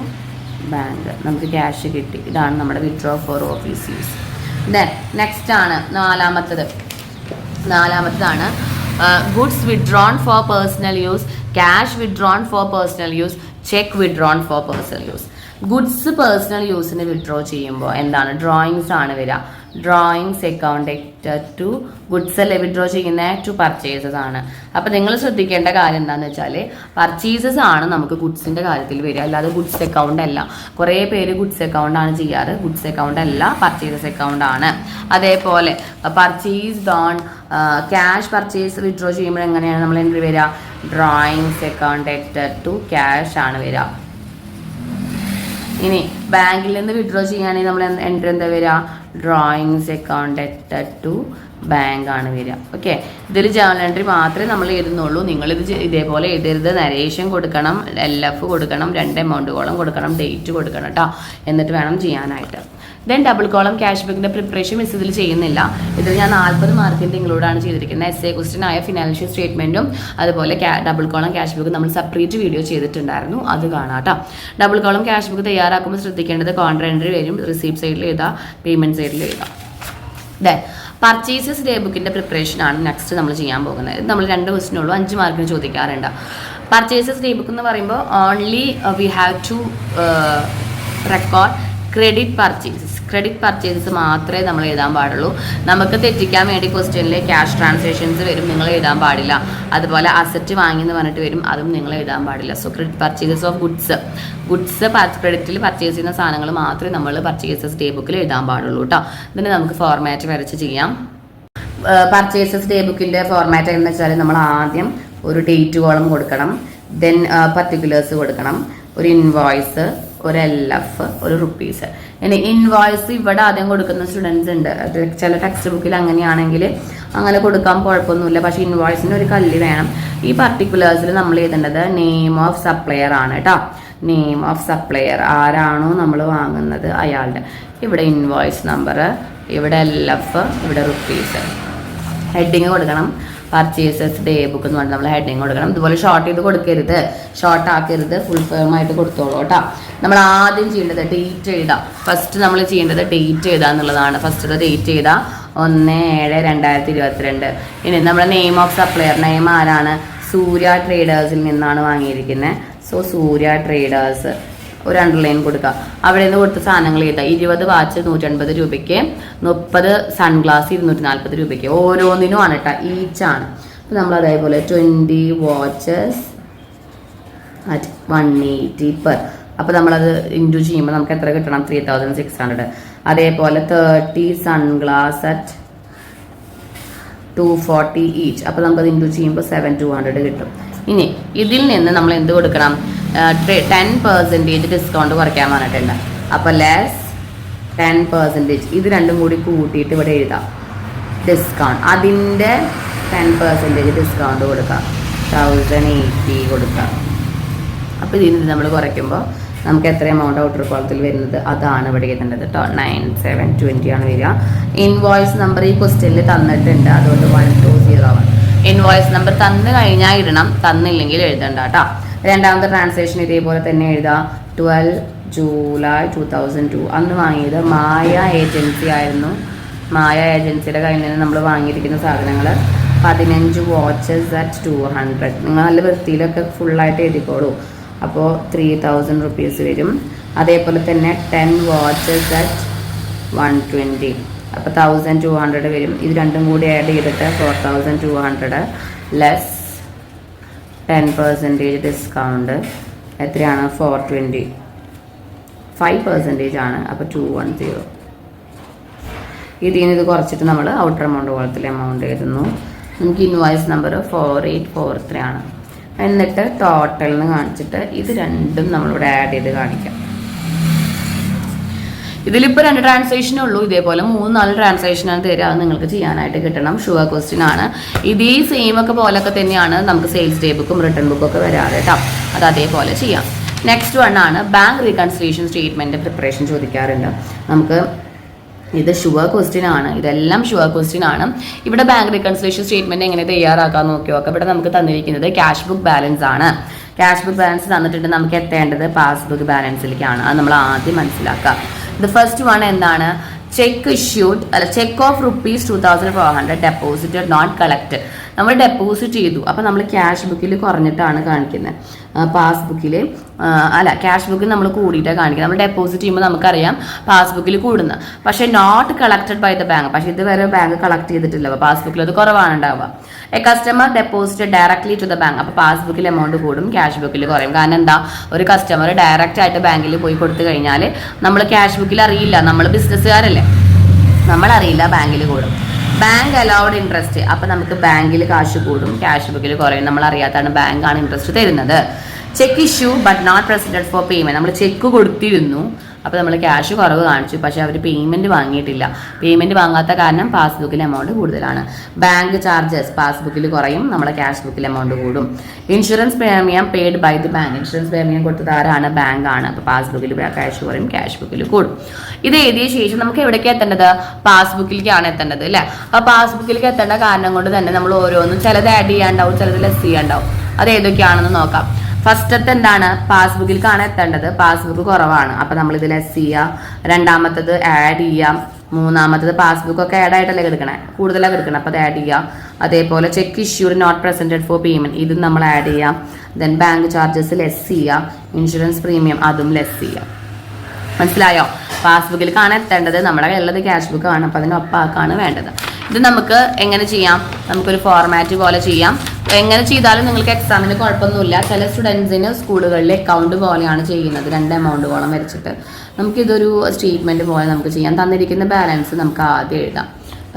bank. നമുക്ക് ക്യാഷ് കിട്ടി. ഇതാണ് നമ്മുടെ withdraw for office use. Then next ആണ് നാലാമത്തതാണ് goods withdrawn for personal use, cash withdrawn for personal use, cheque withdrawn for personal use. Goods personal യൂസിന് withdraw ചെയ്യുമ്പോൾ എന്താണ്? Drawings ആണ് വരിക. ഡ്രോയിങ്സ് അക്കൗണ്ട് ടു ഗുഡ്സ് അല്ലേ വിഡ്രോ ചെയ്യുന്നത്, ടു പർച്ചേസസ് ആണ്. അപ്പോൾ നിങ്ങൾ ശ്രദ്ധിക്കേണ്ട കാര്യം എന്താണെന്ന് വെച്ചാൽ പർച്ചേസസ് ആണ് നമുക്ക് ഗുഡ്സിൻ്റെ കാര്യത്തിൽ വരിക, അല്ലാതെ ഗുഡ്സ് അക്കൗണ്ട് അല്ല. കുറേ പേര് ഗുഡ്സ് അക്കൗണ്ട് ആണ് ചെയ്യാറ്. ഗുഡ്സ് അക്കൗണ്ട് അല്ല, പർച്ചേസസ് അക്കൗണ്ട് ആണ്. അതേപോലെ purchased on cash purchase withdraw ചെയ്യുമ്പോൾ എങ്ങനെയാണ് നമ്മൾ എൻട്രി വരിക? ഡ്രോയിങ്സ് അക്കൗണ്ട് ടു ക്യാഷ് ആണ് വരിക. ഇനി ബാങ്കിൽ നിന്ന് വിഡ്രോ ചെയ്യുകയാണെങ്കിൽ നമ്മൾ എൻട്രി എന്താ വരിക? ഡ്രോയിങ്സ് അക്കൗണ്ട് ടു ബാങ്ക് ആണ് വരിക. ഓക്കെ, ഇതിൽ ജേണൽ എൻട്രി മാത്രമേ നമ്മൾ എഴുതുന്നുള്ളൂ. നിങ്ങളിത് ഇതേപോലെ എഴുതരുത്. നരേഷൻ കൊടുക്കണം, LF കൊടുക്കണം, 2 എമൗണ്ട് കോളം കൊടുക്കണം, ഡേറ്റ് കൊടുക്കണം കേട്ടോ. എന്നിട്ട് വേണം ചെയ്യാനായിട്ട്. ദെൻ ഡബിൾ കോളം ക്യാഷ് ബുക്കിൻ്റെ പ്രിപ്പറേഷൻ മിസ് ഇതിൽ ചെയ്യുന്നില്ല. ഇതിൽ ഞാൻ 40 മാർക്കിൻ്റെ ഇൻക്ലൂഡാണ് ചെയ്തിരിക്കുന്നത്. essay ക്വസ്റ്റ്യൻ ആയ ഫിനാൻഷ്യൽ സ്റ്റേറ്റ്മെൻറ്റും അതുപോലെ ഡബിൾ കോളം ക്യാഷ് ബുക്ക് നമ്മൾ സെപ്പറേറ്റ് വീഡിയോ ചെയ്തിട്ടുണ്ടായിരുന്നു, അത് കാണാം കേട്ടോ. ഡബിൾ കോളം ക്യാഷ് ബുക്ക് തയ്യാറാക്കുമ്പോൾ ശ്രദ്ധിക്കേണ്ടത് കോൺട്രാ എൻട്രി വരും. റിസീപ്റ്റ് സൈഡിൽ എഴുതാം, പേയ്മെൻറ്റ് സൈഡിൽ എഴുതാം. ദെൻ പർച്ചേസസ് ഡേ ബുക്കിൻ്റെ പ്രിപ്പറേഷനാണ് നെക്സ്റ്റ് നമ്മൾ ചെയ്യാൻ പോകുന്നത്. ഇത് നമ്മൾ 2 ക്വസ്റ്റിനുള്ളൂ, 5 മാർക്കിന് ചോദിക്കാറുണ്ട്. പർച്ചേസസ് ഡേ ബുക്ക് എന്ന് പറയുമ്പോൾ only we have to record credit purchases മാത്രമേ നമ്മൾ എഴുതാൻ പാടുള്ളൂ. നമുക്ക് തെറ്റിക്കാൻ വേണ്ടി ക്വസ്റ്റ്യനിൽ ക്യാഷ് ട്രാൻസാക്ഷൻസ് വരും, നിങ്ങൾ എഴുതാൻ പാടില്ല. അതുപോലെ അസറ്റ് വാങ്ങി എന്ന് പറഞ്ഞിട്ട് വരും, അതും നിങ്ങൾ എഴുതാൻ പാടില്ല. So credit purchases of goods ക്രെഡിറ്റിൽ പർച്ചേസ് ചെയ്യുന്ന സാധനങ്ങൾ മാത്രമേ നമ്മൾ പർച്ചേസസ് ഡേ ബുക്കിൽ എഴുതാൻ പാടുള്ളൂ കേട്ടോ. ഇതിന് നമുക്ക് ഫോർമാറ്റ് വരച്ച് ചെയ്യാം. പർച്ചേസസ് ഡേ ബുക്കിൻ്റെ ഫോർമാറ്റ് എന്ന് വെച്ചാൽ നമ്മൾ ആദ്യം ഒരു ഡേറ്റ് കോളം കൊടുക്കണം, ദെൻ പർട്ടിക്കുലേഴ്സ് കൊടുക്കണം, ഒരു ഇൻവോയ്സ്, ഒരു LF, ഒരു റുപ്പീസ്. ഇനി ഇൻവോയ്സ് ഇവിടെ ആദ്യം കൊടുക്കുന്ന സ്റ്റുഡൻസ് ഉണ്ട്. ചില ടെക്സ്റ്റ് ബുക്കിൽ അങ്ങനെയാണെങ്കിൽ അങ്ങനെ കൊടുക്കാൻ കുഴപ്പമൊന്നുമില്ല. പക്ഷേ ഇൻവോയ്സിന് ഒരു കല്ല് വേണം. ഈ പർട്ടിക്കുലേഴ്സിൽ നമ്മൾ എഴുതേണ്ടത് നെയിം ഓഫ് സപ്ലയർ ആണ് കേട്ടോ. നെയിം ഓഫ് സപ്ലയർ, ആരാണോ നമ്മൾ വാങ്ങുന്നത് അയാളുടെ. ഇവിടെ ഇൻവോയ്സ് നമ്പർ, ഇവിടെ LF, ഇവിടെ റുപ്പീസ്. ഹെഡിങ് കൊടുക്കണം, പർച്ചേസസ് ഡേ ബുക്ക് എന്ന് പറഞ്ഞാൽ നമ്മൾ ഹെഡിങ് കൊടുക്കണം. ഇതുപോലെ ഷോർട്ട് ചെയ്ത് കൊടുക്കരുത്, ഷോർട്ട് ആക്കരുത്, ഫുൾ ഫോം ആയിട്ട് കൊടുത്തോളൂ കേട്ടോ. നമ്മൾ ആദ്യം ചെയ്യേണ്ടത് ഡേറ്റ് എഴുതാം. ഫസ്റ്റ് നമ്മൾ ചെയ്യേണ്ടത് ഡേറ്റ് എഴുതുക എന്നുള്ളതാണ്. ഫസ്റ്റ് ഡേറ്റ് എഴുതാം 1/7/2022. ഇനി നമ്മുടെ നെയിം ഓഫ് സപ്ലയർ, നെയിം ആരാണ്? സൂര്യ ട്രേഡേഴ്സിൽ നിന്നാണ് വാങ്ങിയിരിക്കുന്നത്. സോ സൂര്യ ട്രേഡേഴ്സ്, ഒരു അണ്ടർലൈൻ കൊടുക്കുക. അവിടെ നിന്ന് കൊടുത്ത സാധനങ്ങൾ എഴുതുക. 20 വാച്ച് 180 രൂപയ്ക്ക്, 30 സൺഗ്ലാസ് 240 രൂപയ്ക്ക്. ഓരോന്നിനും ആണ് കേട്ടോ, ഈച്ചാണ്. അപ്പോൾ നമ്മൾ അതേപോലെ 20 വാച്ചസ് at 180 പെർ. അപ്പോൾ നമ്മളത് ഇൻറ്റു ചെയ്യുമ്പോൾ നമുക്ക് എത്ര കിട്ടണം? 3600. അതേപോലെ 30 സൺഗ്ലാസ് അറ്റ് 240 ഈച്ച്. അപ്പോൾ നമുക്കത് ഇൻറ്റു ചെയ്യുമ്പോൾ 7200 കിട്ടും. ഇനി ഇതിൽ നിന്ന് നമ്മൾ എന്ത് കൊടുക്കണം? 10% ഡിസ്കൗണ്ട് കുറയ്ക്കാൻ പറഞ്ഞിട്ടുണ്ട്. അപ്പോൾ ലെസ് 10%, ഇത് രണ്ടും കൂടി കൂട്ടിയിട്ട് ഇവിടെ എഴുതാം ഡിസ്കൗണ്ട്. അതിൻ്റെ 10% ഡിസ്കൗണ്ട് കൊടുക്കാം, 1080 കൊടുക്കാം. അപ്പോൾ ഇതിൽ നിന്ന് നമ്മൾ കുറയ്ക്കുമ്പോൾ നമുക്ക് എത്ര എമൗണ്ട് ഔട്ടർ കോളത്തിൽ വരുന്നത് അതാണ് ഇവിടെ എഴുതേണ്ടത് കേട്ടോ. 9720 ആണ് വരിക. ഇൻവോയ്സ് നമ്പർ ഈ ക്വസ്റ്റ്യനിൽ തന്നിട്ടുണ്ട്, അതുകൊണ്ട് 1201. ഇൻവോയ്സ് നമ്പർ തന്നു കഴിഞ്ഞാൽ ഇടണം, തന്നില്ലെങ്കിൽ എഴുതണ്ട കേട്ടോ. രണ്ടാമത്തെ ട്രാൻസാക്ഷൻ ഇതേപോലെ തന്നെ എഴുതാം. 12 ജൂലൈ 2002 അന്ന് വാങ്ങിയത് മായ ഏജൻസി ആയിരുന്നു. മായ ഏജൻസിയുടെ കയ്യിൽ നിന്ന് നമ്മൾ വാങ്ങിയിരിക്കുന്ന സാധനങ്ങൾ 15 വാച്ചസ് അറ്റ് 200. നിങ്ങൾ നല്ല വൃത്തിയിലൊക്കെ ഫുള്ളായിട്ട് എഴുതിക്കോളൂ. അപ്പോൾ 3000 റുപ്പീസ് വരും. അതേപോലെ തന്നെ 10 വാച്ചസ് അറ്റ് 120, അപ്പോൾ 1200 വരും. ഇത് രണ്ടും കൂടി ആഡ് ചെയ്തിട്ട് 4200 ലെസ് 10% ഡിസ്കൗണ്ട് എത്രയാണ്? 420, 5% ആണ്. അപ്പോൾ 210. ഇതിൽ നിന്ന് ഇത് കുറച്ചിട്ട് നമ്മൾ ഔട്ടർ എമൗണ്ട് പോലത്തെ എമൗണ്ട് എഴുതുന്നു. നമുക്ക് ഇൻവോയ്സ് നമ്പർ 4843 ആണ്. എന്നിട്ട് ടോട്ടലിന് കാണിച്ചിട്ട് ഇത് രണ്ടും നമ്മളിവിടെ ആഡ് ചെയ്ത് കാണിക്കാം. ഇതിലിപ്പോൾ 2 ട്രാൻസാക്ഷനേ ഉള്ളൂ. ഇതേപോലെ 3-4 ട്രാൻസാക്ഷനാണ് തരിക. അത് നിങ്ങൾക്ക് ചെയ്യാനായിട്ട് കിട്ടണം. ഷുവർ ക്വസ്റ്റ്യൻ ആണ്. ഇതേ സെയിം ഒക്കെ പോലൊക്കെ തന്നെയാണ് നമുക്ക് സെയിൽസ് ഡേ ബുക്കും റിട്ടേൺ ബുക്കും ഒക്കെ വരാറ് കേട്ടോ. അത് അതേപോലെ ചെയ്യാം. നെക്സ്റ്റ് വൺ ആണ് ബാങ്ക് റീകൺസിലിയേഷൻ സ്റ്റേറ്റ്മെന്റ് പ്രിപ്പറേഷൻ ചോദിക്കാറുണ്ട് നമുക്ക്. ഇത് ഷുവർ ക്വസ്റ്റ്യൻ ആണ്, ഇതെല്ലാം ഷുവർ ക്വസ്റ്റ്യൻ ആണ്. ഇവിടെ ബാങ്ക് റീകൺസിലിയേഷൻ സ്റ്റേറ്റ്മെന്റ് എങ്ങനെ തയ്യാറാക്കാൻ നോക്കി നോക്കാം. ഇവിടെ നമുക്ക് തന്നിരിക്കുന്നത് ക്യാഷ് ബുക്ക് ബാലൻസ് ആണ്. ക്യാഷ് ബുക്ക് ബാലൻസ് തന്നിട്ടുണ്ട്, നമുക്ക് എത്തേണ്ടത് പാസ്ബുക്ക് ബാലൻസിലേക്കാണ്. അത് നമ്മൾ ആദ്യം മനസ്സിലാക്കുക. ദ ഫസ്റ്റ് വൺ എന്താണ്? Cheque issued cheque of ₹2400 deposited not collected. നമ്മൾ ഡെപ്പോസിറ്റ് ചെയ്തു, അപ്പോൾ നമ്മൾ ക്യാഷ് ബുക്കിൽ കുറഞ്ഞിട്ടാണ് കാണിക്കുന്നത്. പാസ്ബുക്കിൽ ക്യാഷ് ബുക്കിൽ നമ്മൾ കൂടിയിട്ടാണ് കാണിക്കുന്നത്. നമ്മൾ ഡെപ്പോസിറ്റ് ചെയ്യുമ്പോൾ നമുക്കറിയാം പാസ്ബുക്കിൽ കൂടുന്നത്. പക്ഷേ not collected by the bank, പക്ഷേ ഇതുവരെ ബാങ്ക് കളക്ട് ചെയ്തിട്ടില്ല. അപ്പോൾ പാസ്ബുക്കിൽ അത് കുറവാണ് ഉണ്ടാവുക. A customer deposit directly to the bank, അപ്പോൾ പാസ്ബുക്കിൽ എമൗണ്ട് കൂടും, ക്യാഷ് ബുക്കിൽ കുറയും. കാരണം എന്താ? ഒരു കസ്റ്റമർ ഡയറക്റ്റ് ആയിട്ട് ബാങ്കിൽ പോയി കൊടുത്തു കഴിഞ്ഞാൽ നമ്മൾ ക്യാഷ് ബുക്കിൽ അറിയില്ല, നമ്മൾ ബിസിനസ്സുകാരല്ലേ, നമ്മളറിയില്ല, ബാങ്കിൽ കൂടും. ബാങ്ക് അലൗഡ് ഇൻട്രസ്റ്റ്, അപ്പോൾ നമുക്ക് ബാങ്കിൽ കാശ് കൂടും, ക്യാഷ് ബുക്കിൽ കുറയും. നമ്മൾ അറിയാത്താണ് ബാങ്കാണ് ഇൻട്രസ്റ്റ് തരുന്നത്. Cheque issue but not proceeded for payment, നമ്മൾ ചെക്ക് കൊടുത്തിരുന്നു, അപ്പോൾ നമ്മൾ ക്യാഷ് കുറവ് കാണിച്ചു, പക്ഷേ അവർ പേയ്മെന്റ് വാങ്ങിയിട്ടില്ല. പേയ്മെന്റ് വാങ്ങാത്ത കാരണം പാസ്ബുക്കിൽ എമൗണ്ട് കൂടുതലാണ്. ബാങ്ക് ചാർജസ് പാസ്ബുക്കിൽ കുറയും, നമ്മുടെ ക്യാഷ് ബുക്കിൽ എമൗണ്ട് കൂടും. Insurance premium paid by the bank, insurance premium കൊടുത്തത് ആരാണ്? ബാങ്കാണ്. അപ്പോൾ പാസ്ബുക്കിൽ ക്യാഷ് കുറയും, ക്യാഷ് ബുക്കിൽ കൂടും. ഇത് എഴുതിയ ശേഷം നമുക്ക് എവിടേക്ക് എത്തേണ്ടത്? പാസ്ബുക്കിലേക്കാണ് എത്തേണ്ടത് അല്ലേ. അപ്പോൾ പാസ്ബുക്കിലേക്ക് എത്തേണ്ട കാരണം കൊണ്ട് തന്നെ നമ്മൾ ഓരോന്നും ചിലത് ആഡ് ചെയ്യാണ്ടാവും, ചിലത് ലെസ് ചെയ്യാണ്ടാവും. അത് ഏതൊക്കെയാണെന്ന് നോക്കാം. ഫസ്റ്റത്തെ എന്താണ്? പാസ്ബുക്കിലേക്കാണ് എത്തേണ്ടത്. പാസ്ബുക്ക് കുറവാണ്, അപ്പോൾ നമ്മൾ ഇത് ലെസ് ചെയ്യാം. രണ്ടാമത്തത് ആഡ് ചെയ്യാം. മൂന്നാമത്തത് പാസ്ബുക്ക് ഒക്കെ ആഡ് ആയിട്ടല്ലേ കിടക്കണേ, കൂടുതലാണ് കിടക്കണം, അപ്പോൾ അത് ആഡ് ചെയ്യാം. അതേപോലെ cheque issued not presented for payment, ഇതും നമ്മൾ ആഡ് ചെയ്യാം. ദെൻ ബാങ്ക് ചാർജസ് ലെസ് ചെയ്യാം. ഇൻഷുറൻസ് പ്രീമിയം അതും ലെസ് ചെയ്യാം. മനസ്സിലായോ? പാസ്ബുക്കിലേക്കാണ് എത്തേണ്ടത്, നമ്മുടെ കയ്യിലുള്ളത് ക്യാഷ് ബുക്ക് ആണ്, അപ്പോൾ അതിനൊപ്പാക്കാണ് വേണ്ടത്. ഇത് നമുക്ക് എങ്ങനെ ചെയ്യാം? നമുക്കൊരു ഫോർമാറ്റ് പോലെ ചെയ്യാം. എങ്ങനെ ചെയ്താലും നിങ്ങൾക്ക് എക്സാമിന് കുഴപ്പമൊന്നുമില്ല. ചില സ്റ്റുഡൻസിന് സ്കൂളുകളിൽ അക്കൗണ്ട് പോലെയാണ് ചെയ്യുന്നത്, 2 എമൗണ്ടുകളോളം വരച്ചിട്ട്. നമുക്കിതൊരു സ്റ്റേറ്റ്മെന്റ് പോലെ നമുക്ക് ചെയ്യാം. തന്നിരിക്കുന്ന ബാലൻസ് നമുക്ക് ആദ്യം എഴുതാം.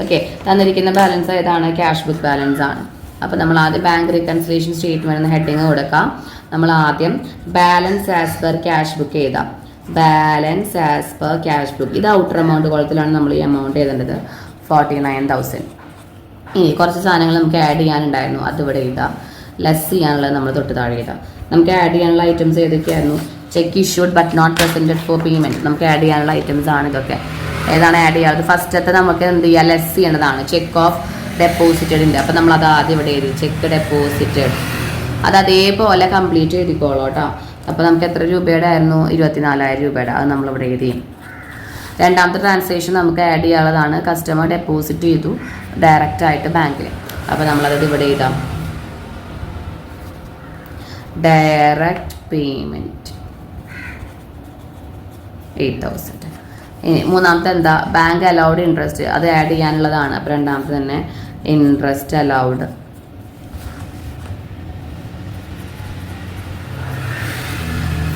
ഓക്കെ, തന്നിരിക്കുന്ന ബാലൻസ് ഏതാണ്? ക്യാഷ് ബുക്ക് ബാലൻസ് ആണ്. അപ്പോൾ നമ്മൾ ആദ്യം ബാങ്ക് റീകൺസിലിയേഷൻ സ്റ്റേറ്റ്മെന്റ് എന്ന ഹെഡിങ് കൊടുക്കാം. നമ്മൾ ആദ്യം balance as per cash book എഴുതാം. Balance as per cash book, ഇത് ഔട്ടർ എമൗണ്ട് കോളത്തിലാണ് നമ്മൾ ഈ എമൗണ്ട് എഴുതേണ്ടത്, 49,000. ഇനി കുറച്ച് സാധനങ്ങൾ നമുക്ക് ആഡ് ചെയ്യാനുണ്ടായിരുന്നു, അതിവിടെ എഴുതാം. ലെസ് ചെയ്യാനുള്ളത് നമ്മൾ തൊട്ട് താഴെ എഴുതാം. നമുക്ക് ആഡ് ചെയ്യാനുള്ള ഐറ്റംസ് ഏതൊക്കെയായിരുന്നു? Cheque issued but not presented for payment, നമുക്ക് ആഡ് ചെയ്യാനുള്ള ഐറ്റംസ് ആണ് ഇതൊക്കെ. ഏതാണ് ആഡ് ചെയ്യാറ്? ഫസ്റ്റത്തെ നമുക്ക് എന്ത് ചെയ്യുക? ലെസ് ചെയ്യേണ്ടതാണ്. ചെക്ക് ഓഫ് ഡെപ്പോസിറ്റഡിൻ്റെ, അപ്പോൾ നമ്മൾ അത് ആദ്യം ഇവിടെ എഴുതി, ചെക്ക് ഡെപ്പോസിറ്റഡ്. അത് അതേപോലെ കംപ്ലീറ്റ് എഴുതിക്കോളൂ കേട്ടോ. അപ്പോൾ നമുക്ക് എത്ര രൂപയുടെ ആയിരുന്നു? 24,000 രൂപയുടെ, അത് നമ്മളിവിടെ എഴുതി. രണ്ടാമത്തെ ട്രാൻസാക്ഷൻ നമുക്ക് ആഡ് ചെയ്യാനുള്ളതാണ്. കസ്റ്റമർ ഡെപ്പോസിറ്റ് ചെയ്തു ഡയറക്റ്റ് ആയിട്ട് ബാങ്കിൽ, അപ്പോൾ നമ്മളത് ഇവിടെ എഴുതാം, ഡയറക്റ്റ് പേയ്മെൻറ്റ് 8,000. ഇനി മൂന്നാമത്തെ എന്താ? ബാങ്ക് അലൗഡ് ഇൻട്രസ്റ്റ്, അത് ആഡ് ചെയ്യാനുള്ളതാണ്. അപ്പോൾ രണ്ടാമത്തെ തന്നെ ഇൻട്രസ്റ്റ് അലൗഡ്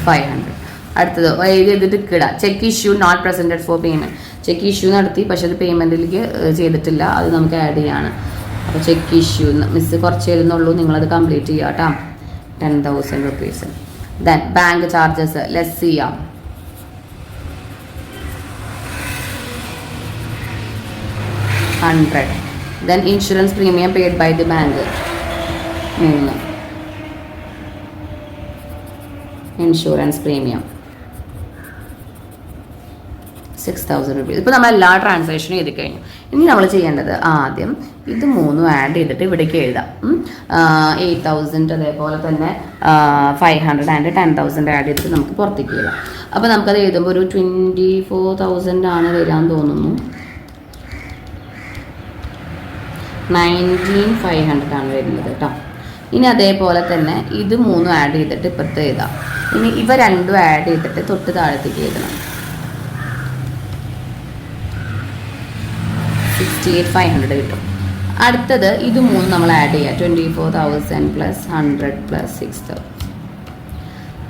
500. അടുത്തത് എഴുതി ചെയ്തിട്ട് കിടാം. Cheque issue not presented for payment, cheque issue നടത്തി, പക്ഷെ അത് പേയ്മെൻറ്റിലേക്ക് ചെയ്തിട്ടില്ല, അത് നമുക്ക് ആഡ് ചെയ്യാണ്. അപ്പോൾ ചെക്ക് ഇഷ്യൂ മിസ് കുറച്ച് തരുന്നുള്ളൂ, നിങ്ങളത് കംപ്ലീറ്റ് ചെയ്യുക കേട്ടോ. 10,000 rupees. Then bank charges less ചെയ്യാം. $100. Then insurance premium paid by the bank 3. Insurance premium 6,000 rupees. ഇപ്പോൾ നമ്മൾ എല്ലാ ട്രാൻസാക്ഷനും എഴുതി കഴിഞ്ഞു. ഇനി നമ്മൾ ചെയ്യേണ്ടത് ആദ്യം ഇത് 3 ആഡ് ചെയ്തിട്ട് ഇവിടേക്ക് എഴുതാം. 8,000 അതേപോലെ തന്നെ 500 ആൻഡ് 10,000 ആഡ് ചെയ്തിട്ട് നമുക്ക് പുറത്തേക്ക് എഴുതാം. അപ്പോൾ നമുക്കത് എഴുതുമ്പോൾ ഒരു 24,000 ആണ് വരാൻ തോന്നുന്നു. 19,500 ആണ് വരുന്നത് കേട്ടോ. ഇനി അതേപോലെ തന്നെ ഇത് 3 ആഡ് ചെയ്തിട്ട് ഇപ്പുറത്ത് എഴുതാം. ഇനി ഇവ 2 ആഡ് ചെയ്തിട്ട് തൊട്ട് താഴത്തേക്ക് എഴുതണം. 68,500 കിട്ടും. അടുത്തത് ഇത് 3 നമ്മൾ ആഡ് ചെയ്യുക. 24,000 പ്ലസ് 100 പ്ലസ് 6,000,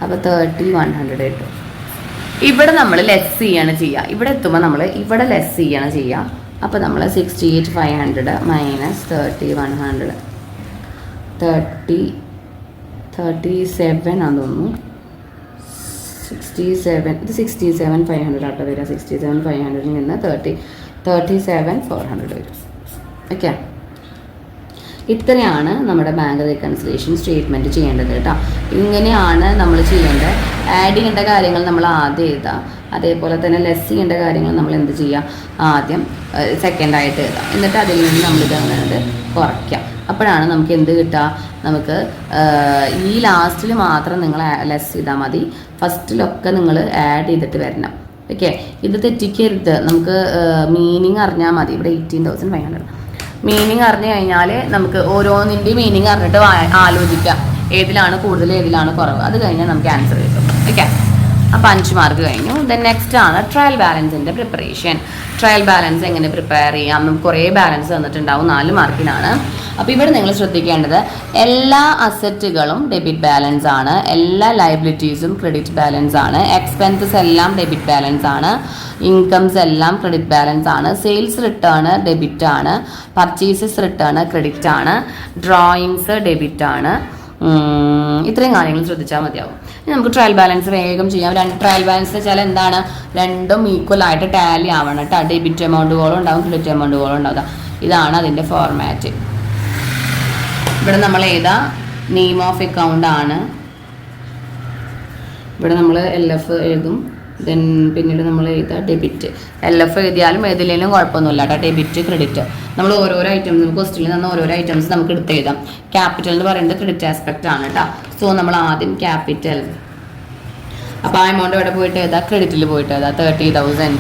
അപ്പോൾ 30,100 കിട്ടും. ഇവിടെ നമ്മൾ ലെസ് ചെയ്യാണ് ചെയ്യുക. ഇവിടെ എത്തുമ്പോൾ നമ്മൾ ഇവിടെ ലെസ് ചെയ്യാണ് ചെയ്യുക. അപ്പോൾ നമ്മൾ 68,500 മൈനസ് 30,100 37 ആണെന്ന് തോന്നുന്നു. 67 ഇത് 67,500 ആട്ടോ വരിക. 67,500 നിന്ന് 37,400 വരും. ഓക്കെ, ഇത്രയാണ് നമ്മുടെ ബാങ്ക് റീകൺസിലേഷൻ സ്റ്റേറ്റ്മെൻറ്റ് ചെയ്യേണ്ടത് കേട്ടോ. ഇങ്ങനെയാണ് നമ്മൾ ചെയ്യേണ്ടത്. ആഡ് ചെയ്യേണ്ട കാര്യങ്ങൾ നമ്മൾ ആദ്യം എഴുതാം. അതേപോലെ തന്നെ ലെസ് ചെയ്യേണ്ട കാര്യങ്ങൾ നമ്മൾ എന്ത് ചെയ്യുക, ആദ്യം സെക്കൻഡായിട്ട് എഴുതാം. എന്നിട്ട് അതിൽ നിന്ന് നമ്മളിത് അങ്ങനെ കുറയ്ക്കാം. അപ്പോഴാണ് നമുക്ക് എന്ത് കിട്ടുക, നമുക്ക് ഈ ലാസ്റ്റിൽ മാത്രം നിങ്ങൾ ലെസ് ചെയ്താൽ മതി. ഫസ്റ്റിലൊക്കെ നിങ്ങൾ ആഡ് ചെയ്തിട്ട് വരണം. ഓക്കെ, ഇത് തെറ്റിക്കരുത്. നമുക്ക് മീനിങ് അറിഞ്ഞാൽ മതി. ഇവിടെ 18,500 മീനിങ് അറിഞ്ഞു കഴിഞ്ഞാൽ നമുക്ക് ഓരോന്നിൻ്റെയും മീനിങ് അറിഞ്ഞിട്ട് ആലോചിക്കാം ഏതിലാണ് കൂടുതൽ ഏതിലാണ് കുറവ്. അത് കഴിഞ്ഞാൽ നമുക്ക് ആൻസർ കിട്ടും. ഓക്കെ, അപ്പോൾ 5 മാർക്ക് കഴിഞ്ഞു. ദെൻ നെക്സ്റ്റ് ആണ് ട്രയൽ ബാലൻസിൻ്റെ പ്രിപ്പറേഷൻ. ട്രയൽ ബാലൻസ് എങ്ങനെ പ്രിപ്പയർ ചെയ്യാം, നമുക്ക് കുറേ ബാലൻസ് തന്നിട്ടുണ്ടാവും 4 മാർക്കിനാണ്. അപ്പോൾ ഇവിടെ നിങ്ങൾ ശ്രദ്ധിക്കേണ്ടത് എല്ലാ അസറ്റുകളും ഡെബിറ്റ് ബാലൻസ് ആണ്, എല്ലാ ലയബിലിറ്റീസും ക്രെഡിറ്റ് ബാലൻസ് ആണ്, എക്സ്പെൻസസ് എല്ലാം ഡെബിറ്റ് ബാലൻസ് ആണ്, ഇൻകംസ് എല്ലാം ക്രെഡിറ്റ് ബാലൻസ് ആണ്, സെയിൽസ് റിട്ടേൺ ഡെബിറ്റ് ആണ്, പർച്ചേസസ് റിട്ടേൺ ക്രെഡിറ്റ് ആണ്, ഡ്രോയിങ്സ് ഡെബിറ്റ് ആണ്. ഇത്രയും കാര്യങ്ങൾ ശ്രദ്ധിച്ചാൽ മതിയാവും. ഇനി നമുക്ക് ട്രയൽ ബാലൻസ് വേഗം ചെയ്യാം. 2 ട്രയൽ ബാലൻസ് വെച്ചാൽ എന്താണ്, രണ്ടും ഈക്വൽ ആയിട്ട് ടാലി ആവണം കേട്ടോ. ഡെബിറ്റ് എമൗണ്ടുകളും ഉണ്ടാവും, ക്രെഡിറ്റ് എമൗണ്ടുകളും ഉണ്ടാവും. ഇതാണ് അതിൻ്റെ ഫോർമാറ്റ്. ഇവിടെ നമ്മൾ ഏതാ നെയിം ഓഫ് അക്കൗണ്ട് ആണ്. ഇവിടെ നമ്മൾ LF എഴുതും. ദെൻ പിന്നീട് നമ്മൾ എഴുതുക ഡെബിറ്റ്. LF എഴുതിയാലും എഴുതില്ലെങ്കിലും കുഴപ്പമൊന്നുമില്ല കേട്ടോ. ഡെബിറ്റ് ക്രെഡിറ്റ് നമ്മൾ ഓരോരോ ഐറ്റംസ് നമുക്ക് ക്വസ്റ്റ്യനിൽ നിന്ന് ഓരോരോ ഐറ്റംസ് നമുക്ക് എടുത്ത് എഴുതാം. ക്യാപിറ്റൽ എന്ന് പറയുന്നത് ക്രെഡിറ്റ് ആസ്പെക്റ്റ് ആണ് കേട്ടോ. സോ നമ്മൾ ആദ്യം ക്യാപിറ്റൽ. അപ്പോൾ ആ എമൗണ്ട് ഇവിടെ പോയിട്ട് എഴുതാം, ക്രെഡിറ്റിൽ പോയിട്ട് എഴുതാം 30,000.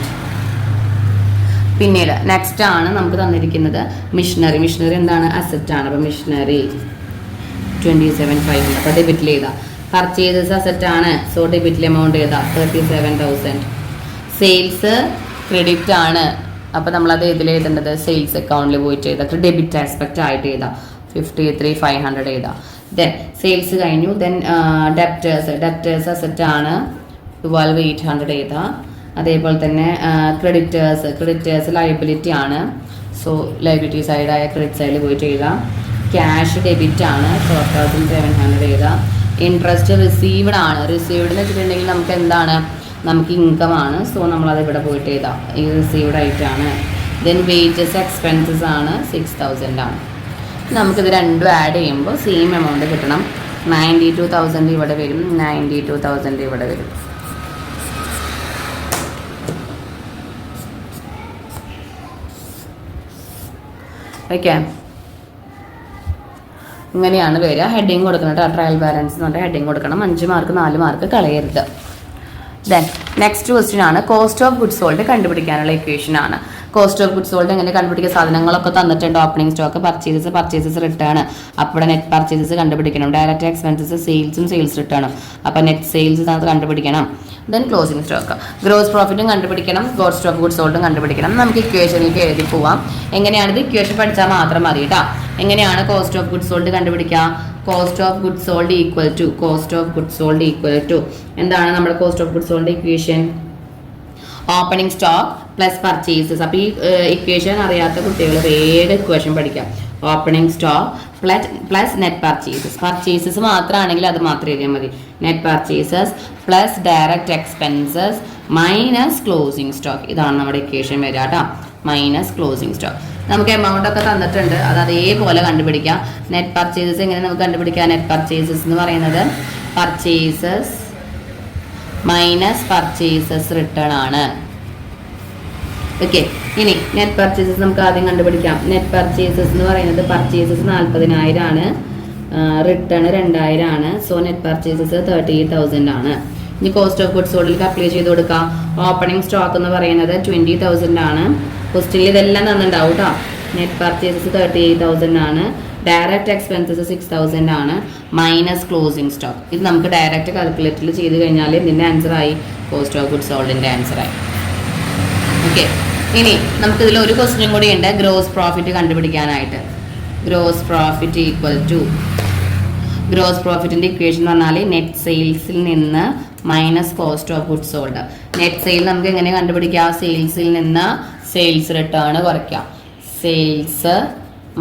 പിന്നീട് നെക്സ്റ്റ് ആണ് നമുക്ക് തന്നിരിക്കുന്നത് മിഷനറി. മിഷനറി എന്താണ്, അസറ്റ് ആണ്. അപ്പോൾ മിഷനറി 27,500. അപ്പോൾ ഡെബിറ്റിൽ എഴുതാം. പർച്ചേസസ് അസറ്റ് ആണ്, സോ ഡെബിറ്റിൽ എമൗണ്ട് എഴുതാം 37,000. സെയിൽസ് ക്രെഡിറ്റ് ആണ്, അപ്പോൾ നമ്മളത് ഇതിൽ എഴുതേണ്ടത് സെയിൽസ് അക്കൗണ്ടിൽ പോയിട്ട് എഴുതാം. ഡെബിറ്റ് ആസ്പെക്റ്റ് ആയിട്ട് എഴുതാം 53,500 എഴുതാം. ദെൻ സെയിൽസ് കഴിഞ്ഞു. ദെൻ ഡെപ്റ്റേഴ്സ് അസറ്റ് ആണ് 12,800 എഴുതാം. അതേപോലെ തന്നെ ക്രെഡിറ്റേഴ്സ് ലയബിലിറ്റി ആണ്, സോ ലയബിലിറ്റി സൈഡായ ക്രെഡിറ്റ് സൈഡിൽ പോയിട്ട് എഴുതാം. ക്യാഷ് ഡെബിറ്റ് ആണ് 4,700 എഴുതാം. ഇൻട്രസ്റ്റ് റിസീവ്ഡ് ആണ്. റിസീവ്ഡ് എന്ന് വെച്ചിട്ടുണ്ടെങ്കിൽ നമുക്ക് എന്താണ്, നമുക്ക് ഇൻകം ആണ്, സോ നമ്മളത് ഇവിടെ പോയിട്ട് എഴുതാം, ഈ റിസീവ്ഡ് ആയിട്ടാണ്. ദെൻ വേജസ് എക്സ്പെൻസസ് ആണ് 6,000 ആണ്. നമുക്കിത് രണ്ടും ആഡ് ചെയ്യുമ്പോൾ സെയിം എമൗണ്ട് കിട്ടണം. 92,000 ഇവിടെ വരും, 92,000 ഇവിടെ വരും. ഓക്കെ, ഇങ്ങനെയാണ് വരിക. ഹെഡിങ് കൊടുക്കണം കേട്ടോ. ട്രയൽ ബാലൻസ് എന്ന് പറഞ്ഞാൽ ഹെഡിങ് കൊടുക്കണം. 5 മാർക്ക് 4 മാർക്ക് കളയരുത്. ദെൻ നെക്സ്റ്റ് ക്വസ്റ്റ്യൻ ആണ് കോസ്റ്റ് ഓഫ് ഗുഡ്സ് സോൾഡ് കണ്ടുപിടിക്കാനുള്ള ഇക്വേഷൻ ആണ്. കോസ്റ്റ് ഓഫ് ഗുഡ്സ് സോൾഡ് എങ്ങനെ കണ്ടുപിടിക്കുക, സാധനങ്ങളൊക്കെ തന്നിട്ടുണ്ട്. Opening stock, purchases return. അപ്പോൾ നെറ്റ് പർച്ചേസസ് കണ്ടുപിടിക്കണം. ഡയറക്റ്റ് എക്സ്പെൻസസ് സെയിൽസ് റിട്ടേണും. അപ്പോൾ നെറ്റ് സെയിൽസ് കണ്ടുപിടിക്കണം. ദെൻ ക്ലോസിംഗ് സ്റ്റോക്ക്, ഗ്രോസ് പ്രോഫിറ്റും കണ്ടുപിടിക്കണം, കോസ്റ്റ് ഓഫ് ഗുഡ്സ് സോൾഡും കണ്ടുപിടിക്കണം. നമുക്ക് ഇക്വേഷനിലേക്ക് എഴുതി പോവാം. എങ്ങനെയാണിത്, ഇക്വേഷൻ പഠിച്ചാൽ മാത്രം മതി കേട്ടോ. എങ്ങനെയാണ് കോസ്റ്റ് ഓഫ് ഗുഡ്സ് സോൾഡ് കണ്ടുപിടിക്കുക, cost of goods sold equal to എന്താണ് നമ്മുടെ cost of goods sold equation, opening stock plus purchases. അപ്പോൾ ഈ ഇക്വേഷൻ അറിയാത്ത കുട്ടികൾ വേഗം ഇക്വേഷൻ പഠിക്കാം. Opening stock plus net purchases മാത്രമാണെങ്കിൽ അത് മാത്രം എഴുതിയാൽ മതി. Net purchases plus direct expenses minus closing stock. ഇതാണ് നമ്മുടെ ഇക്വേഷൻ വരിക കേട്ടോ, മൈനസ് ക്ലോസിംഗ് സ്റ്റോക്ക്. നമുക്ക് എമൗണ്ട് ഒക്കെ തന്നിട്ടുണ്ട്, അത് അതേപോലെ കണ്ടുപിടിക്കാം. നെറ്റ് പർച്ചേസസ് എങ്ങനെ നമുക്ക് കണ്ടുപിടിക്കാം? നെറ്റ് പർച്ചേസസ് എന്ന് പറയുന്നത് പർച്ചേസസ് മൈനസ് പർച്ചേസസ് റിട്ടേൺ ആണ്. ഓക്കെ, ഇനി നെറ്റ് പർച്ചേസസ് നമുക്ക് ആദ്യം കണ്ടുപിടിക്കാം. നെറ്റ് പർച്ചേസസ് എന്ന് പറയുന്നത് പർച്ചേസസ് 40,000 ആണ്, റിട്ടേൺ 2,000 ആണ്. സോ നെറ്റ് പർച്ചേസസ് 38,000 ആണ്. ഇനി കോസ്റ്റ് ഓഫ് ഗുഡ്സ് സോൾഡിലേക്ക് അപ്ലൈ ചെയ്ത് കൊടുക്കാം. ഓപ്പണിംഗ് സ്റ്റോക്ക് എന്ന് പറയുന്നത് 20,000 ആണ്. ക്വസ്റ്റ്യനിൽ ഇതെല്ലാം തന്നിട്ടുണ്ടാവും കേട്ടോ. നെറ്റ് പർച്ചേസസ് 38,000 ആണ്. ഡയറക്റ്റ് എക്സ്പെൻസസ് 6,000 ആണ്, മൈനസ് ക്ലോസിംഗ് സ്റ്റോക്ക്. ഇത് നമുക്ക് ഡയറക്റ്റ് കാൽക്കുലേറ്ററിൽ ചെയ്ത് കഴിഞ്ഞാൽ ഇതിൻ്റെ ആൻസറായി, കോസ്റ്റ് ഓഫ് ഗുഡ്സ് സോൾഡിൻ്റെ ആൻസറായി. ഓക്കെ, ഇനി നമുക്കിതിൽ ഒരു ക്വസ്റ്റ്യൻ കൂടി ഉണ്ട്, ഗ്രോസ് പ്രോഫിറ്റ് കണ്ടുപിടിക്കാനായിട്ട്. Gross profit equal to, gross പ്രോഫിറ്റിൻ്റെ ഇക്വേഷൻ എന്ന് പറഞ്ഞാൽ നെറ്റ് സെയിൽസിൽ നിന്ന് minus cost of goods sold. Net sale നമുക്ക് എങ്ങനെ കണ്ടുപിടിക്കാം? സെയിൽസിൽ നിന്ന് സെയിൽസ് റിട്ടേൺ കുറയ്ക്കാം. Sales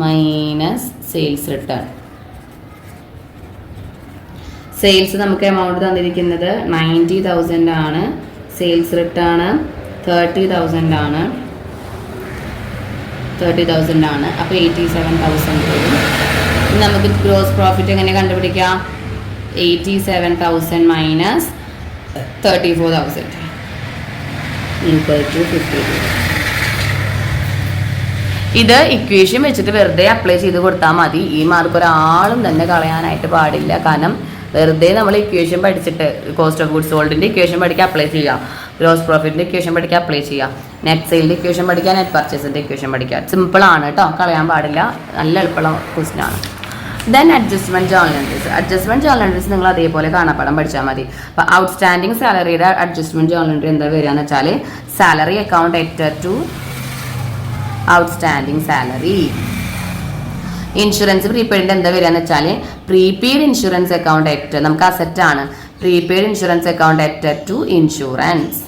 minus sales return. Sales നമുക്ക് എമൗണ്ട് തന്നിരിക്കുന്നത് 90,000 ആണ്. സെയിൽസ് റിട്ടേൺ 30,000 ആണ്. 30,000 ആണ്. അപ്പോൾ 87,000 വരും. നമുക്ക് ഗ്രോസ് പ്രോഫിറ്റ് എങ്ങനെ കണ്ടുപിടിക്കാം? 87,000 മൈനസ് 34,000 ഈക്വൽ ടു 52. ഇത് ഇക്വേഷൻ വെച്ചിട്ട് വെറുതെ അപ്ലൈ ചെയ്ത് കൊടുത്താൽ മതി. ഈ മാർക്ക് ഒരാളും തന്നെ കളയാനായിട്ട് പാടില്ല. കാരണം വെറുതെ നമ്മൾ ഇക്വേഷൻ പഠിച്ചിട്ട് കോസ്റ്റ് ഓഫ് ഗുഡ്സ് സോൾഡിൻ്റെ ഇക്വേഷൻ പഠിക്കുക, അപ്ലൈ ചെയ്യാം. ഗ്രോസ് പ്രോഫിറ്റിൻ്റെ ഇക്വേഷൻ പഠിക്കുക, അപ്ലൈ ചെയ്യാം. നെറ്റ് സെയിലിൻ്റെ ഇക്വേഷൻ പഠിക്കുക, നെറ്റ് പർച്ചേസിൻ്റെ ഇക്വേഷൻ പഠിക്കുക. സിമ്പിളാണ് കേട്ടോ, കളയാൻ പാടില്ല. നല്ല എളുപ്പമുള്ള ക്വസ്റ്റ്യൻ ആണ്. Then adjustment journal entries. Adjustment journal entries നിങ്ങൾ അതേപോലെ കാണാപ്പാടം പഠിച്ചാൽ മതി. അപ്പോൾ ഔട്ട്സ്റ്റാൻഡിങ് സാലറിയുടെ അഡ്ജസ്റ്റ്മെൻറ്റ് ജേർണൽ എൻട്രി എന്താ വരിക എന്ന് വെച്ചാൽ സാലറി അക്കൗണ്ട് എറ്റർ ടു ഔട്ട്സ്റ്റാൻഡിങ് സാലറി. ഇൻഷുറൻസ് പ്രീപെയ്ഡിൻ്റെ എന്താ വരിക എന്ന് വെച്ചാൽ പ്രീപെയ്ഡ് ഇൻഷുറൻസ് അക്കൗണ്ട് എറ്റർ, നമുക്ക് അസെറ്റ് ആണ്. പ്രീപെയ്ഡ് ഇൻഷുറൻസ് അക്കൗണ്ട് എറ്റർ ടു ഇൻഷുറൻസ്.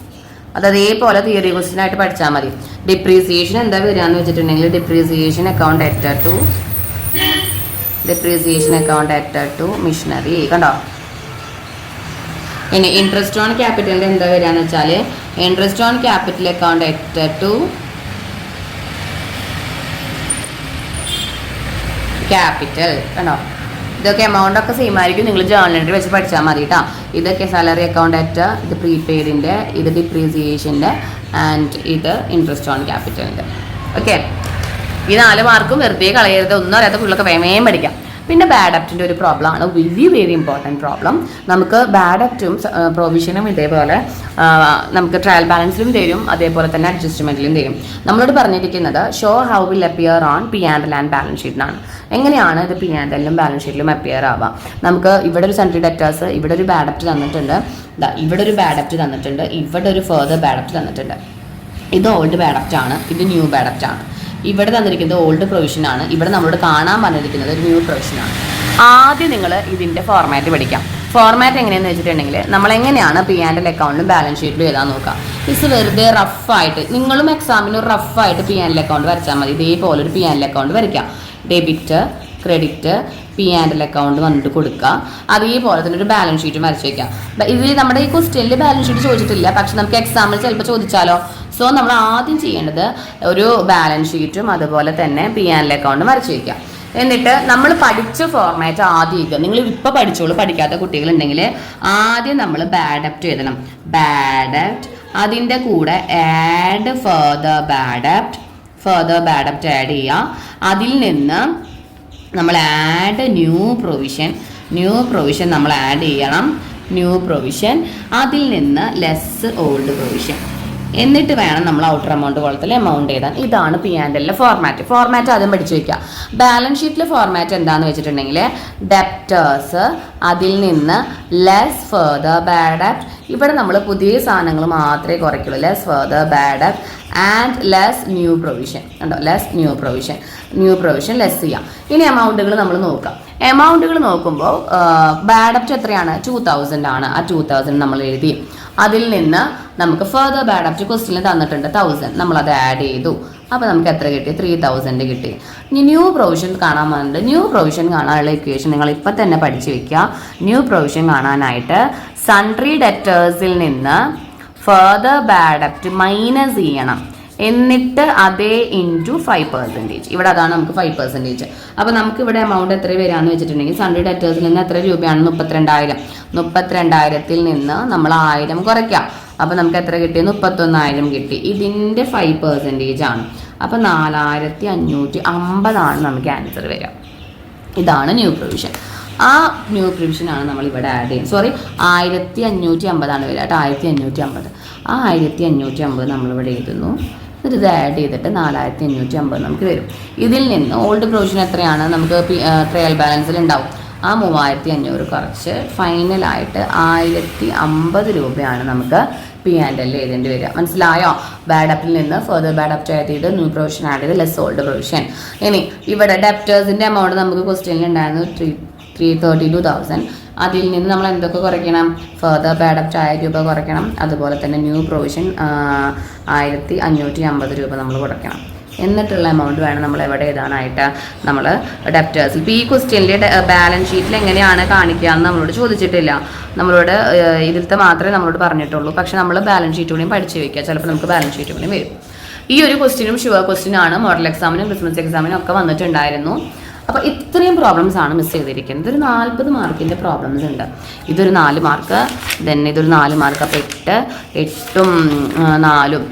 അത് അതേപോലെ തിയറി ക്വസ്റ്റ്യൻ ആയിട്ട് പഠിച്ചാൽ മതി. ഡിപ്രീസിയേഷൻ എന്താ വരിക എന്ന് വെച്ചിട്ടുണ്ടെങ്കിൽ ഡിപ്രീസിയേഷൻ അക്കൗണ്ട് എറ്റർ ടു മിഷനറി. കണ്ടോ? ഇനി ഇൻട്രസ്റ്റ് ഓൺ ക്യാപിറ്റലിൻ്റെ എന്താ വരിക എന്ന് വെച്ചാൽ ഇൻട്രസ്റ്റ് ഓൺ ക്യാപിറ്റൽ അക്കൗണ്ട് എറ്റർ ടു ക്യാപിറ്റൽ. കണ്ടോ? ഇതൊക്കെ എമൗണ്ട് ഒക്കെ സെയിം ആയിരിക്കും. നിങ്ങൾ ജേർണൽ എൻട്രി വെച്ച് പഠിച്ചാൽ മതി കേട്ടോ. ഇതൊക്കെ സാലറി അക്കൗണ്ട് എറ്റർ, ഇത് പ്രീപെയ്ഡിൻ്റെ, ഇത് ഡിപ്രീസിയേഷൻ്റെ, ആൻഡ് ഇത് ഇൻട്രസ്റ്റ് ഓൺ ക്യാപിറ്റലിൻ്റെ. ഓക്കെ, ഈ 4 മാർക്കും വെറുതെ കളയരുത്. ഒന്നും അറിയാത്ത പിള്ളേർക്ക് വേമേം പഠിക്കാം. പിന്നെ ബാഡ് അപ്റ്റിൻ്റെ ഒരു പ്രോബ്ലം ആണ്, വെരി ഇമ്പോർട്ടൻറ്റ് പ്രോബ്ലം. നമുക്ക് ബാഡ് അപ്റ്റും പ്രൊവിഷനും ഇതേപോലെ നമുക്ക് ട്രയൽ ബാലൻസിലും തരും, അതേപോലെ തന്നെ അഡ്ജസ്റ്റ്മെൻറ്റിലും തരും. നമ്മളോട് പറഞ്ഞിരിക്കുന്നത് show how will appear on P&L and balance ഷീറ്റിനാണ്. എങ്ങനെയാണ് ഇത് P&L ബാലൻസ് ഷീറ്റിലും അപ്പിയർ ആവാം? നമുക്ക് ഇവിടെ ഒരു സെൻട്രി ഡെറ്റേഴ്സ്, ഇവിടെ ഒരു ബാഡ് അപ്റ്റ് തന്നിട്ടുണ്ട്, ഇവിടെ ഒരു ബാഡ് അപ്റ്റ് തന്നിട്ടുണ്ട്, ഇവിടെ ഒരു ഫെർദർ ബാഡ് അപ്റ്റ് തന്നിട്ടുണ്ട്. ഇത് ഓൾഡ് ബാഡ് അപ്റ്റ് ആണ്, ഇത് ന്യൂ ബാഡ് അപ്റ്റ് ആണ്. ഇവിടെ തന്നിരിക്കുന്നത് ഓൾഡ് പ്രൊവിഷൻ ആണ്, ഇവിടെ നമ്മളോട് കാണാൻ പറഞ്ഞിരിക്കുന്നത് ഒരു ന്യൂ പ്രൊവിഷൻ ആണ്. ആദ്യം നിങ്ങൾ ഇതിൻ്റെ ഫോർമാറ്റ് പഠിക്കാം. ഫോർമാറ്റ് എങ്ങനെയാണെന്ന് വെച്ചിട്ടുണ്ടെങ്കിൽ നമ്മളെങ്ങനെയാണ് P&L അക്കൗണ്ടിലും ബാലൻസ് ഷീറ്റിലും എഴുതാൻ നോക്കാം. ഇത് വെറുതെ റഫായിട്ട് നിങ്ങളും എക്സാമിന് ഒരു റഫായിട്ട് P&L അക്കൗണ്ട് വരച്ചാൽ മതി. ഇതേപോലെ ഒരു P&L അക്കൗണ്ട് വരയ്ക്കാം. ഡെബിറ്റ്, ക്രെഡിറ്റ്, P&L അക്കൗണ്ട് വന്നിട്ട് കൊടുക്കുക. അതേപോലെ തന്നെ ഒരു ബാലൻസ് ഷീറ്റും വരച്ച് വയ്ക്കാം. ഇത് നമ്മുടെ ഈ ക്വസ്റ്റ്യനിൽ ബാലൻസ് ഷീറ്റ് ചോദിച്ചിട്ടില്ല, പക്ഷെ നമുക്ക് എക്സാമിൽ ചിലപ്പോൾ ചോദിച്ചാലോ. സോ നമ്മൾ ആദ്യം ചെയ്യേണ്ടത് ഒരു ബാലൻസ് ഷീറ്റും അതുപോലെ തന്നെ P&L അക്കൗണ്ടും വരച്ച് വയ്ക്കാം. എന്നിട്ട് നമ്മൾ പഠിച്ച ഫോർമാറ്റ് ആദ്യം എഴുതുക. നിങ്ങൾ ഇപ്പോൾ പഠിച്ചോളൂ, പഠിക്കാത്ത കുട്ടികളുണ്ടെങ്കിൽ ആദ്യം നമ്മൾ ബാഡ് അപ്റ്റ് എഴുതണം. ബാഡ് അപ്റ്റ്, അതിൻ്റെ കൂടെ ആഡ് ഫെർദർ ബാഡ് അപ്റ്റ് ആഡ് ചെയ്യുക. അതിൽ നിന്ന് നമ്മൾ ആഡ് ന്യൂ പ്രൊവിഷൻ നമ്മൾ ആഡ് ചെയ്യണം. ന്യൂ പ്രൊവിഷൻ, അതിൽ നിന്ന് ലെസ് ഓൾഡ് പ്രൊവിഷൻ. എന്നിട്ട് വേണം നമ്മൾ ഔട്ടർ എമൗണ്ട് പോലത്തെ എമൗണ്ട് എഴുതാൻ. ഇതാണ് P&L ഫോർമാറ്റ് ആദ്യം പഠിച്ചു വയ്ക്കുക. ബാലൻസ് ഷീറ്റിലെ ഫോർമാറ്റ് എന്താണെന്ന് വെച്ചിട്ടുണ്ടെങ്കിൽ ഡെപ്റ്റേഴ്സ്, അതിൽ നിന്ന് ലെസ് ഫെർദർ ബാഡ് അപ്റ്റ്. ഇവിടെ നമ്മൾ പുതിയ സാധനങ്ങൾ മാത്രമേ കുറയ്ക്കുള്ളൂ. Less further bad debt and less new provision. ഉണ്ടോ? ലെസ് ന്യൂ പ്രൊവിഷൻ ലെസ് ചെയ്യാം. ഇനി എമൗണ്ടുകൾ നമ്മൾ നോക്കാം. എമൗണ്ടുകൾ നോക്കുമ്പോൾ ബാഡ് അപ്റ്റ് എത്രയാണ്? 2,000 ആണ്. ആ 2,000 നമ്മൾ എഴുതി. അതിൽ നിന്ന് നമുക്ക് ഫർദർ ബാഡ് അപ് ടു ക്വസ്റ്റ്യനിൽ തന്നിട്ടുണ്ട് 1000, നമ്മളത് ആഡ് ചെയ്തു. അപ്പോൾ നമുക്ക് എത്ര കിട്ടി? 3000 കിട്ടി. ഇനി ന്യൂ പ്രൊവിഷൻ കാണാൻ വന്നിട്ടുണ്ട്. ന്യൂ പ്രൊവിഷൻ കാണാനുള്ള ഇക്വേഷൻ നിങ്ങൾ ഇപ്പം തന്നെ പഠിച്ചു വെക്കുക. ന്യൂ പ്രൊവിഷൻ കാണാനായിട്ട് സൺട്രി ഡെറ്റേഴ്സിൽ നിന്ന് further bad up to minus ചെയ്യണം, എന്നിട്ട് അതേ ഇൻറ്റു 5%. ഇവിടെ അതാണ് നമുക്ക് 5%. അപ്പോൾ നമുക്ക് ഇവിടെ എമൗണ്ട് എത്ര വരാമെന്ന് വെച്ചിട്ടുണ്ടെങ്കിൽ സൺഡേ ഡെറ്റേഴ്സിൽ നിന്ന് എത്ര രൂപയാണ്? 32,000. 32,000 നിന്ന് നമ്മൾ 1000 കുറയ്ക്കാം. അപ്പോൾ നമുക്ക് എത്ര കിട്ടി? 31,000 കിട്ടി. ഇതിൻ്റെ 5% ആണ്. അപ്പോൾ 4,550 നമുക്ക് ആൻസർ വരിക. ഇതാണ് ന്യൂ പ്രൊവിഷൻ. ആ ന്യൂ പ്രൊവിഷനാണ് നമ്മൾ ഇവിടെ ആഡ് ചെയ്യുന്നത്. സോറി, 1,550 വരിക കേട്ടോ. 1,550. ആ 1,550 നമ്മളിവിടെ എഴുതുന്നു. എന്നിട്ട് ഇത് ആഡ് ചെയ്തിട്ട് 4,550 നമുക്ക് വരും. ഇതിൽ നിന്ന് ഓൾഡ് പ്രൊവിഷൻ എത്രയാണ്? നമുക്ക് ട്രയൽ ബാലൻസിൽ ഉണ്ടാവും. ആ 3,500 കുറച്ച് ഫൈനലായിട്ട് 1,050 രൂപയാണ് നമുക്ക് P&L എഴുതേണ്ടി വരിക. മനസ്സിലായോ? ബാഡ് അപ്പിൽ നിന്ന് ഫർദർ ബാഡ് അപ്പ് ആഡ് ചെയ്ത് ന്യൂ പ്രൊവിഷൻ ആഡ് ചെയ്ത് ലെസ് ഓൾഡ് പ്രൊവിഷൻ. ഇനി ഇവിടെ ഡെപ്റ്റേഴ്സിൻ്റെ എമൗണ്ട് നമുക്ക് ക്വസ്റ്റ്യനിൽ ഉണ്ടായിരുന്നു 332,000. അതിൽ നിന്ന് നമ്മൾ എന്തൊക്കെ കുറയ്ക്കണം? ഫർദർ ബാഡ് അപ്പ് 1000 രൂപ കുറയ്ക്കണം. അതുപോലെ തന്നെ ന്യൂ പ്രൊവിഷൻ 1,550 രൂപ നമ്മൾ കുറയ്ക്കണം. എന്നിട്ടുള്ള എമൗണ്ട് വേണം നമ്മൾ എവിടെ എഴുതാനായിട്ട്? നമ്മൾ ഡെപ്റ്റേഴ്സിൽ. ഇപ്പോൾ ഈ ക്വസ്റ്റ്യനിലെ ബാലൻസ് ഷീറ്റിൽ എങ്ങനെയാണ് കാണിക്കുക എന്ന് നമ്മളോട് ചോദിച്ചിട്ടില്ല. നമ്മളോട് ഇതിലത്തെ മാത്രമേ നമ്മളോട് പറഞ്ഞിട്ടുള്ളൂ. പക്ഷെ നമ്മൾ ബാലൻസ് ഷീറ്റ് കൂടിയും പഠിച്ചു വയ്ക്കുക. ചിലപ്പോൾ നമുക്ക് ബാലൻസ് ഷീറ്റ് കൂടിയും വരും. ഈ ഒരു ക്വസ്റ്റ്യനും ഷുവർ ക്വസ്റ്റ്യനാണ്. മോഡൽ എക്സാമിനും ക്രിസ്മസ് എക്സാമിനും ഒക്കെ വന്നിട്ടുണ്ടായിരുന്നു. അപ്പോൾ ഇത്രയും പ്രോബ്ലംസ് ആണ് മിസ് ചെയ്തിരിക്കുന്നത്. ഇതൊരു 40 മാർക്കിൻ്റെ പ്രോബ്ലംസ് ഉണ്ട്. ഇതൊരു 4 മാർക്ക്, ദെൻ ഇതൊരു 4 മാർക്ക്. അപ്പോൾ 8, 8ഉം 4ഉം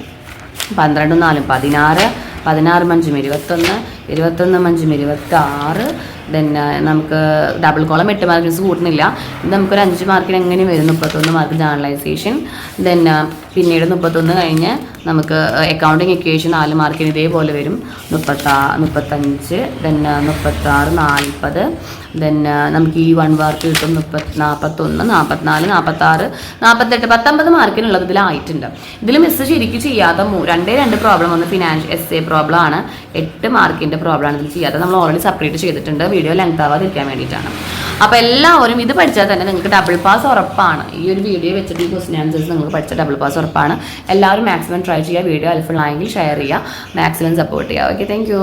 12ഉം 4ഉം 16, 16 5 21, 21 5 26. ദെൻ നമുക്ക് ഡബിൾ കോളം 8 മാർക്കിന് കൂട്ടുന്നില്ല. ഇത് നമുക്കൊരു 5 മാർക്കിന് എങ്ങനെ വരും? 31 മാർക്ക് ജേർണലൈസേഷൻ. ദെൻ പിന്നീട് 31 കഴിഞ്ഞ് നമുക്ക് അക്കൗണ്ടിങ് ഇക്വേഷൻ 4 മാർക്കിന് ഇതേപോലെ വരും. 35, ദെൻ 36, 40. ദെൻ നമുക്ക് ഈ 1 മാർക്ക് കിട്ടും. 41, 44, 46, 48, 19 മാർക്കിനുള്ളത് ഇതിലായിട്ടുണ്ട്. ഇതിൽ മിസ് ശരിക്കും ചെയ്യാത്ത 2 പ്രോബ്ലം. ഒന്ന് ഫിനാൻഷ്യൽ എസ്സേ പ്രോബ്ലം ആണ്. 8 മാർക്കിൻ്റെ പ്രോബ്ലമാണ് ഇതിൽ ചെയ്യാത്തത്. നമ്മൾ ഓൾറെഡി സെപ്പറേറ്റ് ചെയ്തിട്ടുണ്ട്, വീഡിയോ ലെങ്ത് ആവാതിരിക്കാൻ വേണ്ടിയിട്ടാണ്. അപ്പോൾ എല്ലാവരും ഇത് പഠിച്ചാൽ തന്നെ നിങ്ങൾക്ക് ഡബിൾ പാസ് ഉറപ്പാണ്. ഈ ഒരു വീഡിയോ വെച്ചിട്ട് ഈ ക്വസ്റ്റ്യൻ ആൻസേഴ്സ് നിങ്ങൾക്ക് പഠിച്ച ഡബിൾ പാസ് ഉറപ്പാണ്. എല്ലാവരും മാക്സിമം ട്രൈ ചെയ്യുക. വീഡിയോ ഹെൽപ്ഫുൾ ആയെങ്കിൽ ഷെയർ ചെയ്യുക, മാക്സിമം സപ്പോർട്ട് ചെയ്യുക. Okay, thank you.